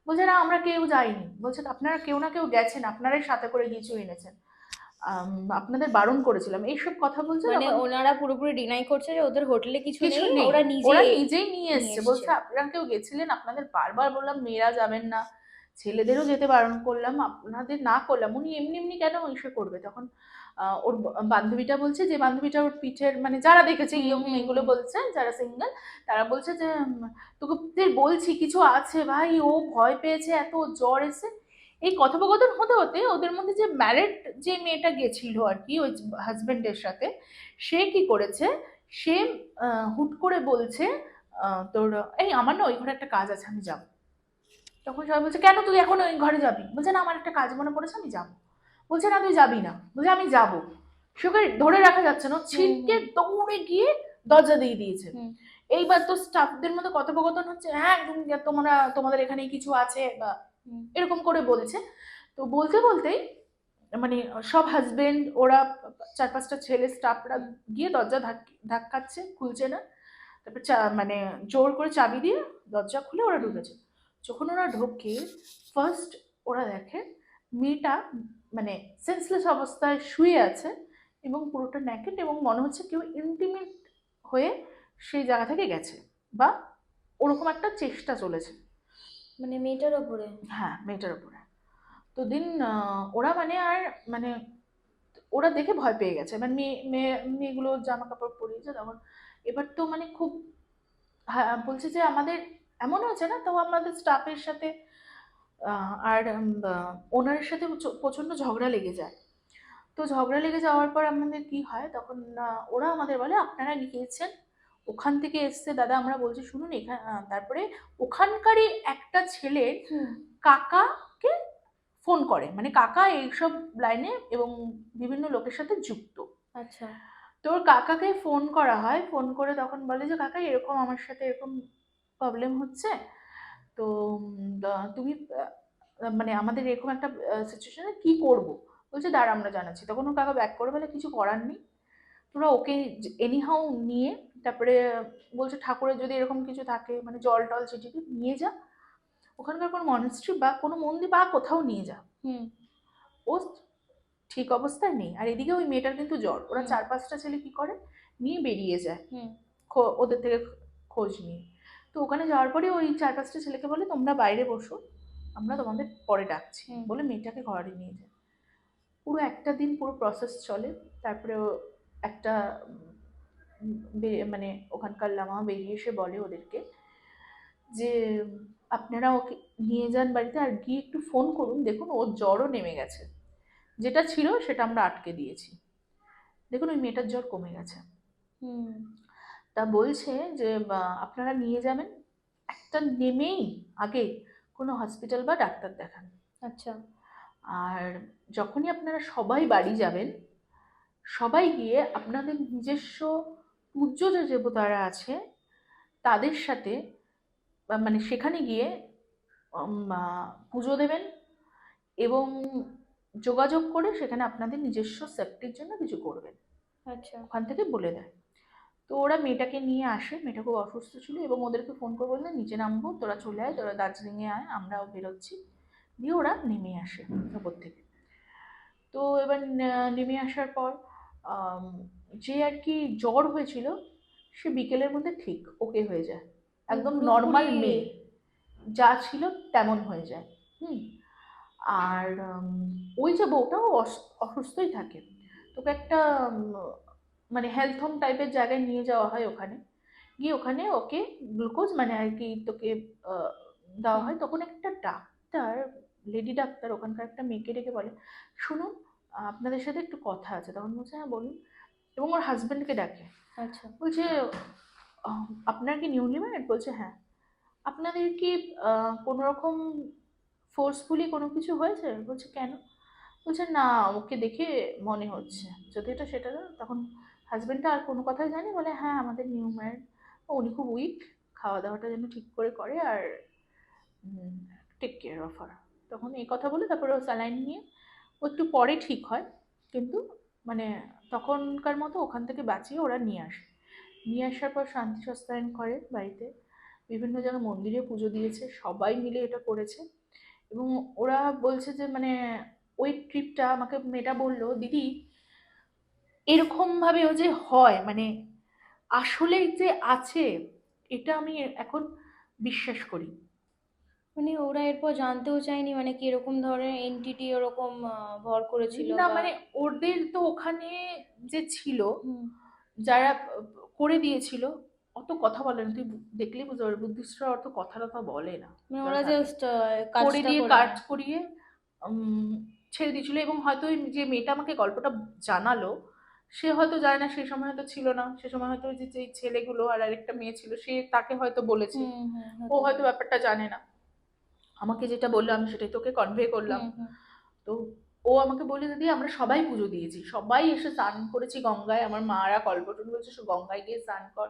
বলছে না আমরা কেউ যাইনি। বলছে আপনারা কেউ না কেউ গেছেন, আপনারাই সাথে করে কিছু এনেছেন, আপনাদের বারণ করেছিলাম, এইসব কথা বলছে। মানে তখন ওনারা পুরোপুরি ডিনাই করছে যে ওদের হোটেলে কিছু কিছু নেই, নেই, ওরা নিজে ওরা নিজেই নিয়ে নিয়ে এসছে। এসছে। বলছে আপনারা কেউ গেছিলেন? আপনাদের বারবার বললাম মেয়েরা যাবেন না, ছেলেদেরও যেতে বারণ করলাম, আপনাদের না করলাম, উনি এমনি এমনি কেন এসে করবে? তখন ওর বান্ধবীটা বলছে, যে বান্ধবীটা ওর পিঠের মানে যারা দেখেছে হুম ইয়ং হুম মেয়েগুলো হুম বলছে, যারা সিঙ্গেল, তারা বলছে যে তোকে বলছি কিছু আছে ভাই, ও ভয় পেয়েছে, এত জ্বর এসে। এই কথোপকথন হতে হতে ওদের মধ্যে যে ম্যারেড যে মেয়েটা গেছিল আর কি ওই হাজবেন্ডের সাথে, সে কি করেছে, সে হুট করে বলছে তোর এই আমার না ওই ঘরে একটা কাজ আছে, আমি যাবো। তখন সবাই বলছে কেন তুই এখন ওই ঘরে যাবি? বলছে না আমার একটা কাজ মনে পড়েছে, আমি যাবো। বলছে না তুই যাবি না। বলছে আমি যাবো। সেকে ধরে রাখা যাচ্ছে না, হুম ছিটকে হুম দৌড়ে গিয়ে দরজা দিয়ে দিয়েছে। হুম এইবার তো স্টাফদের মধ্যে কথোপকথন হচ্ছে, হ্যাঁ একদম তোমরা তোমাদের এখানে কিছু আছে বা হুম এরকম করে বলছে। তো বলতে বলতেই মানে সব হাজবেন্ড ওরা চার পাঁচটা ছেলে স্টাফরা হুম গিয়ে দরজা ধাক্কাচ্ছে, খুলছে না। তারপর মানে জোর করে চাবি দিয়ে দরজা খুলে ওরা হুম ঢুকেছে। যখন ওরা ঢোকে, ফার্স্ট ওরা দেখে মেয়েটা মানে সেন্সলেস অবস্থায় শুয়ে আছে এবং পুরোটা ন্যাকেড, এবং মনে হচ্ছে কেউ ইন্টিমেট হয়ে সেই জায়গা থেকে গেছে বা ওরকম একটা চেষ্টা চলেছে। মানে মেয়েটার ওপরে। হ্যাঁ, মেয়েটার উপরে। তো দিন ওরা মানে আর মানে ওরা দেখে ভয় পেয়ে গেছে, মানে মেয়েগুলো জামা কাপড় পরিয়েছে তখন। এবার তো মানে খুব হ্যাঁ, বলছে যে আমাদের এমন হয়েছে না, তো আমাদের স্টাফের সাথে আর ওনারের সাথে প্রচন্ড ঝগড়া লেগে যায়। তো ঝগড়া লেগে যাওয়ার পর আমাদের কি হয় তখন, ওরা আমাদের বলে আপনারা গিয়েছেন, ওখান থেকে এসছে দাদা, আমরা বলছি শুনুন এখানে তারপরে ওখানকারই একটা ছেলের হুম কাকাকে ফোন করে, মানে কাকা এইসব লাইনে এবং বিভিন্ন লোকের সাথে যুক্ত। আচ্ছা তোর কাকাকে ফোন করা হয়, ফোন করে তখন বলে যে কাকা এরকম আমার সাথে এরকম প্রবলেম হচ্ছে। তো তুমি মানে আমাদের এরকম একটা সিচুয়েশনে কি করব? বলছে দাঁড়া আমরা জানাচ্ছি। তখন ওর কাকা ব্যাক করে বলে কিছু করার নেই, তোরা ওকে এনিহাউ নিয়ে তারপরে বলছে ঠাকুরের যদি এরকম কিছু থাকে মানে জল টল ছিটিয়ে নিয়ে যা, ওখানকার কোনো মনেস্ট্রি বা কোনো মন্দির বা কোথাও নিয়ে যা। হুম ও ঠিক অবস্থায় নেই। আর এদিকে ওই মেয়েটার কিন্তু জ্বর। ওরা হুম চার পাঁচটা ছেলে কি করে, নিয়ে বেরিয়ে যায় হুম ওদের থেকে খোঁজ নিয়ে। তো ওখানে যাওয়ার পরে ওই চার পাঁচটা ছেলেকে বলে তোমরা বাইরে বসো, আমরা তোমাদের পরে ডাকছি, হুম বলে মেয়েটাকে ঘরে নিয়ে যায়। পুরো একটা দিন পুরো প্রসেস চলে। তারপরে একটা মানে ওখানকার লামা বেরিয়ে এসে বলে ওদেরকে যে আপনারা ওকে নিয়ে যান বাড়িতে, আর গিয়ে একটু ফোন করুন, দেখুন ওর জ্বরও নেমে গেছে। যেটা ছিল সেটা আমরা আটকে দিয়েছি। দেখুন ওই মেয়েটার জ্বর কমে গেছে। হুম। তা বলছে যে আপনারা নিয়ে যাবেন, একটা নেমেই আগে কোনো হসপিটাল বা ডাক্তার দেখান। আচ্ছা। আর যখনই আপনারা সবাই বাড়ি যাবেন, সবাই গিয়ে আপনাদের নিজস্ব পূজ্য যে দেবতারা আছে তাদের সাথে মানে সেখানে গিয়ে পুজো দেবেন এবং যোগাযোগ করে সেখানে আপনাদের নিজস্ব সেফটির জন্য কিছু করবেন, আচ্ছা। ওখান থেকে বলে দেয়। তো ওরা মেয়েটাকে নিয়ে আসে, মেয়েটা খুব অসুস্থ ছিল এবং ওদেরকে ফোন করে বললেন নিচে নামবো, তোরা চলে আয়, তোরা দার্জিলিংয়ে আয়, আমরাও বেরোচ্ছি। দিয়ে ওরা নেমে আসে ওপর থেকে। তো এবার নেমে আসার পর আম, যে আর কি জ্বর হয়েছিল সে বিকেলের মধ্যে ঠিক ওকে হয়ে যায়, একদম নর্মাল পুরোপুরি। মেয়ে যা ছিল তেমন হয়ে যায়। হুম। আর ওই যে বউটাও অসুস্থই থাকে। তোকে একটা মানে হেলথ হোম টাইপের জায়গায় নিয়ে যাওয়া হয়, ওখানে গিয়ে ওখানে ওকে গ্লুকোজ মানে আর কি তোকে দেওয়া হয়। তখন একটা ডাক্তার, লেডি ডাক্তার ওখানকার একটা মেয়েকে ডেকে বলে, শুনুন আপনাদের সাথে একটু কথা আছে। তখন বলছে হ্যাঁ বলুন, এবং ওর হাজবেন্ডকে ডাকে। আচ্ছা। বলছে আপনার কি নিউলি ম্যারিড? বলছে হ্যাঁ। আপনাদের কি কোনো রকম ফোর্সফুলি কোনো কিছু হয়েছে? বলছে কেন? বলছে না, ওকে দেখে মনে হচ্ছে যদি এটা সেটা না। তখন হাজবেন্ডটা আর কোনো কথাই জানি, বলে হ্যাঁ আমাদের নিউ ম্যারিড, উনি খুব উইক, খাওয়া দাওয়াটা যেন ঠিক করে করে আর টেক কেয়ার অফ হার। তখন এই কথা বলে তারপরে ও স্যালাইন নিয়ে ও একটু পরে ঠিক হয়, কিন্তু মানে তখনকার মতো ওখান থেকে বাঁচিয়ে ওরা নিয়ে আসে। নিয়ে আসার পর শান্তি সস্তায়ন করে বাড়িতে, বিভিন্ন জায়গায় মন্দিরে পুজো দিয়েছে, সবাই মিলে এটা করেছে। এবং ওরা বলছে যে মানে ওই ট্রিপটা আমাকে মেয়েটা বললো, দিদি এরকম ভাবেও যে হয় মানে আসলেই যে আছে, এটা আমি এখন বিশ্বাস করি। মানে ওরা এরপর জানতেও চায়নি মানে কি এরকম ধরনের এন্টিটি ওরকম ভর করেছিল না বা? মানে ওদের তো ওখানে যে ছিল, হুম। যারা করে দিয়েছিল, অত কথা বলে না। তুই দেখলেই বুঝতে পারবি বুদ্ধিস্টরা অত কথা টথা বলে না। মানে যারা ওরা থাকে জাস্ট করে কাজটা দিয়ে করে কাজ নেয়। করিয়ে ছেড়ে দিয়েছিল। এবং হয়তো ওই যে মেয়েটা আমাকে গল্পটা জানালো, সে হয়তো জানে না, সেই সময় হয়তো ছিল না, সে সময় হয়তো ওই যে যে ছেলেগুলো আর আরেকটা মেয়ে ছিল সে তাকে হয়তো বলেছে, হুম হুম, ও হতে হয়তো পারে। ব্যাপারটা জানে না। আমাকে যেটা বললো আমি সেটাই তোকে কনভে করলাম। হুম হুম। তো ও আমাকে বলে দিদি আমরা সবাই পুজো দিয়েছি, সবাই এসে স্নান করেছি গঙ্গায়, আমার মারা কল্পটন বলছে সে গঙ্গায় গিয়ে স্নান কর,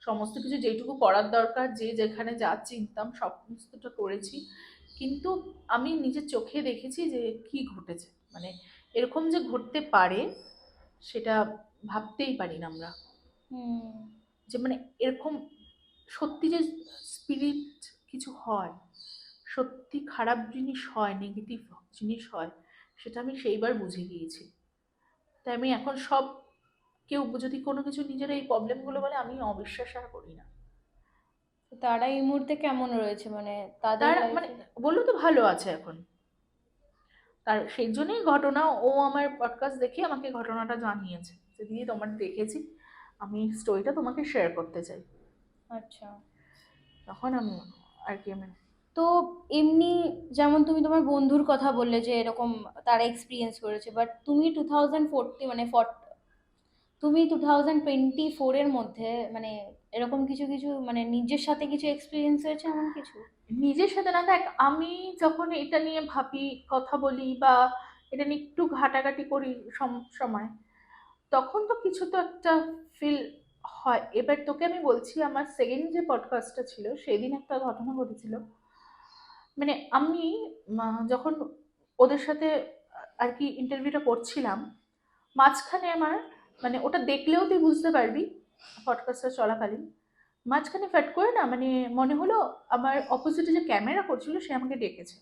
সমস্ত কিছু যেটুকু করার দরকার যে যেখানে যা চিনতাম সমস্তটা করেছি। কিন্তু আমি নিজের চোখে দেখেছি যে কি ঘটেছে, মানে এরকম যে ঘটতে পারে সেটা ভাবতেই পারি না আমরা। হুম। যে মানে এরকম সত্যি যে স্পিরিট কিছু হয়, সত্যি খারাপ জিনিস হয়, নেগেটিভ জিনিস হয়, সেটা আমি সেইবার বুঝে গিয়েছি। তাই আমি এখন সব, কেউ যদি কোনো কিছু নিজের এই প্রবলেমগুলো বলে আমি অবিশ্বাস আর করি না। তো তারা এই মুহূর্তে কেমন রয়েছে মানে তাদের তার মানে লাইফে? বললো তো ভালো আছে এখন। তার সেই জন্যই ঘটনা, ও আমার পডকাস্ট দেখে আমাকে ঘটনাটা জানিয়েছে যে দিদি তোমার দেখেছি, আমি স্টোরিটা তোমাকে শেয়ার করতে চাই। আচ্ছা। তখন আমি আর কি আমি তো এমনি যেমন তুমি তোমার বন্ধুর কথা বললে যে এরকম তারা এক্সপিরিয়েন্স করেছে, বাট তুমি 2040 মানে তুমি 2024-এর মধ্যে মানে এরকম কিছু কিছু মানে নিজের সাথে কিছু এক্সপিরিয়েন্স হয়েছে এমন কিছু? নিজের সাথে না, দেখ আমি যখন এটা নিয়ে ভাবি, কথা বলি বা এটা নিয়ে একটু ঘাটাঘাটি করি সময়, তখন তো কিছু তো একটা ফিল হয়। এবার তোকে আমি বলছি আমার সেকেন্ড যে পডকাস্টটা ছিল সেদিন একটা ঘটনা ঘটেছিল। মানে আমি যখন ওদের সাথে আর কি ইন্টারভিউটা করছিলাম, মাঝখানে আমার মানে ওটা দেখলেও তুই বুঝতে পারবি পডকাস্টটা চলাকালীন, মাঝখানে ফ্যাট করে না মানে মনে হলো আমার অপোজিটে যে ক্যামেরা করছিল সে আমাকে ডেকেছে।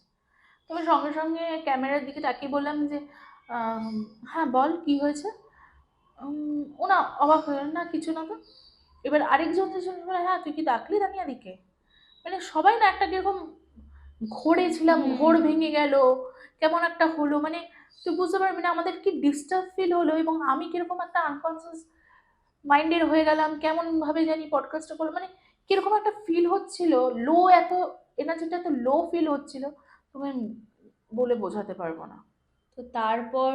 তো আমি সঙ্গে সঙ্গে ক্যামেরার দিকে তাকিয়ে বললাম যে আম, হ্যাঁ বল কি হয়েছে। ও না অবাক হয়ে গেল, না কিছু না তো। এবার আরেকজন যে শুনে বলে হ্যাঁ তুই কি ডাকলি রানিয়াদিকে। মানে সবাই না একটা কিরকম ঘোরে ছিলাম, ঘোর হুম। ভেঙে গেল, কেমন একটা হলো মানে তুই বুঝতে পারবি না আমাদের কি ডিস্টার্ব ফিল হলো, এবং আমি কিরকম একটা আনকনসিয়াস মাইন্ডের হয়ে গেলাম, কেমন ভাবে জানি পডকাস্টটা করলো, মানে কিরকম একটা ফিল হচ্ছিল, লো এত এনার্জিটা এত লো ফিল হচ্ছিল, তুমি বলে বোঝাতে পারবো না। তো তারপর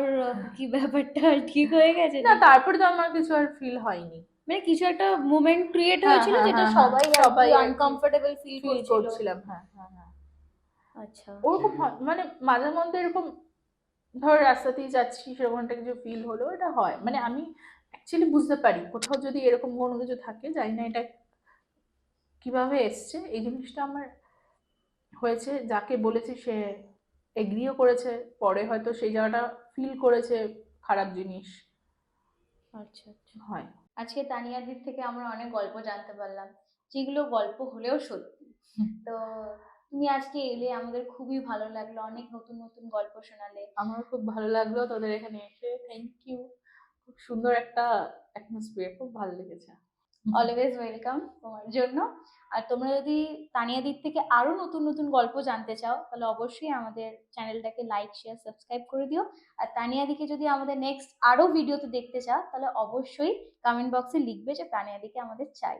কি ব্যাপারটা ঠিক হয়ে গেছে না, নাকি? তারপরে তো আমার কিছু আর ফিল হয়নি। মানে কিছু একটা মোমেন্ট ক্রিয়েট হ্যাঁ, হয়েছিল হ্যাঁ, যেটা হ্যাঁ, হ্যাঁ, সবাই আর সবাই কি আর কি আনকমফোর্টেবল ফিল ফিল করছিল। করছিলাম। হ্যাঁ, হ্যাঁ, হ্যাঁ। আচ্ছা। ওরকম হয়, মানে মাঝে মধ্যে এরকম ধর রাস্তাতেই যাচ্ছি, সেরকম একটা কিছু ফিল হলো, এটা হয়। মানে আমি অ্যাকচুয়ালি বুঝতে পারি কোথাও যদি এরকম কোনো কিছু থাকে, জানি না এটা কিভাবে এসছে। এই জিনিসটা আমার হয়েছে, যাকে বলেছি সে এগ্রিও করেছে, পরে হয়তো সেই জায়গাটা ফিল করেছে খারাপ জিনিস আচ্ছা আচ্ছা। হয়। আজকে তানিয়াদির থেকে আমরা অনেক গল্প জানতে পারলাম, যেগুলো গল্প হলেও সত্যি। তো তুমি আজকে এলে আমাদের খুবই ভালো লাগলো, অনেক নতুন নতুন গল্প শোনালে। আমার খুব ভালো লাগলো তোদের এখানে এসে, থ্যাংক ইউ। খুব সুন্দর একটা অ্যাটমসফিয়ার, খুব ভালো লেগেছে। অলওয়েজ ওয়েলকাম তোমার জন্য। আর তোমরা যদি তানিয়াদির থেকে আরো নতুন নতুন গল্প জানতে চাও তাহলে অবশ্যই আমাদের চ্যানেলটাকে লাইক শেয়ার সাবস্ক্রাইব করে দিও। আর তানিয়াদিকে যদি আমাদের নেক্সট আরো ভিডিওতে দেখতে চাও তাহলে অবশ্যই কমেন্ট বক্সে লিখবে যে তানিয়াদিকে আমাদের চাই।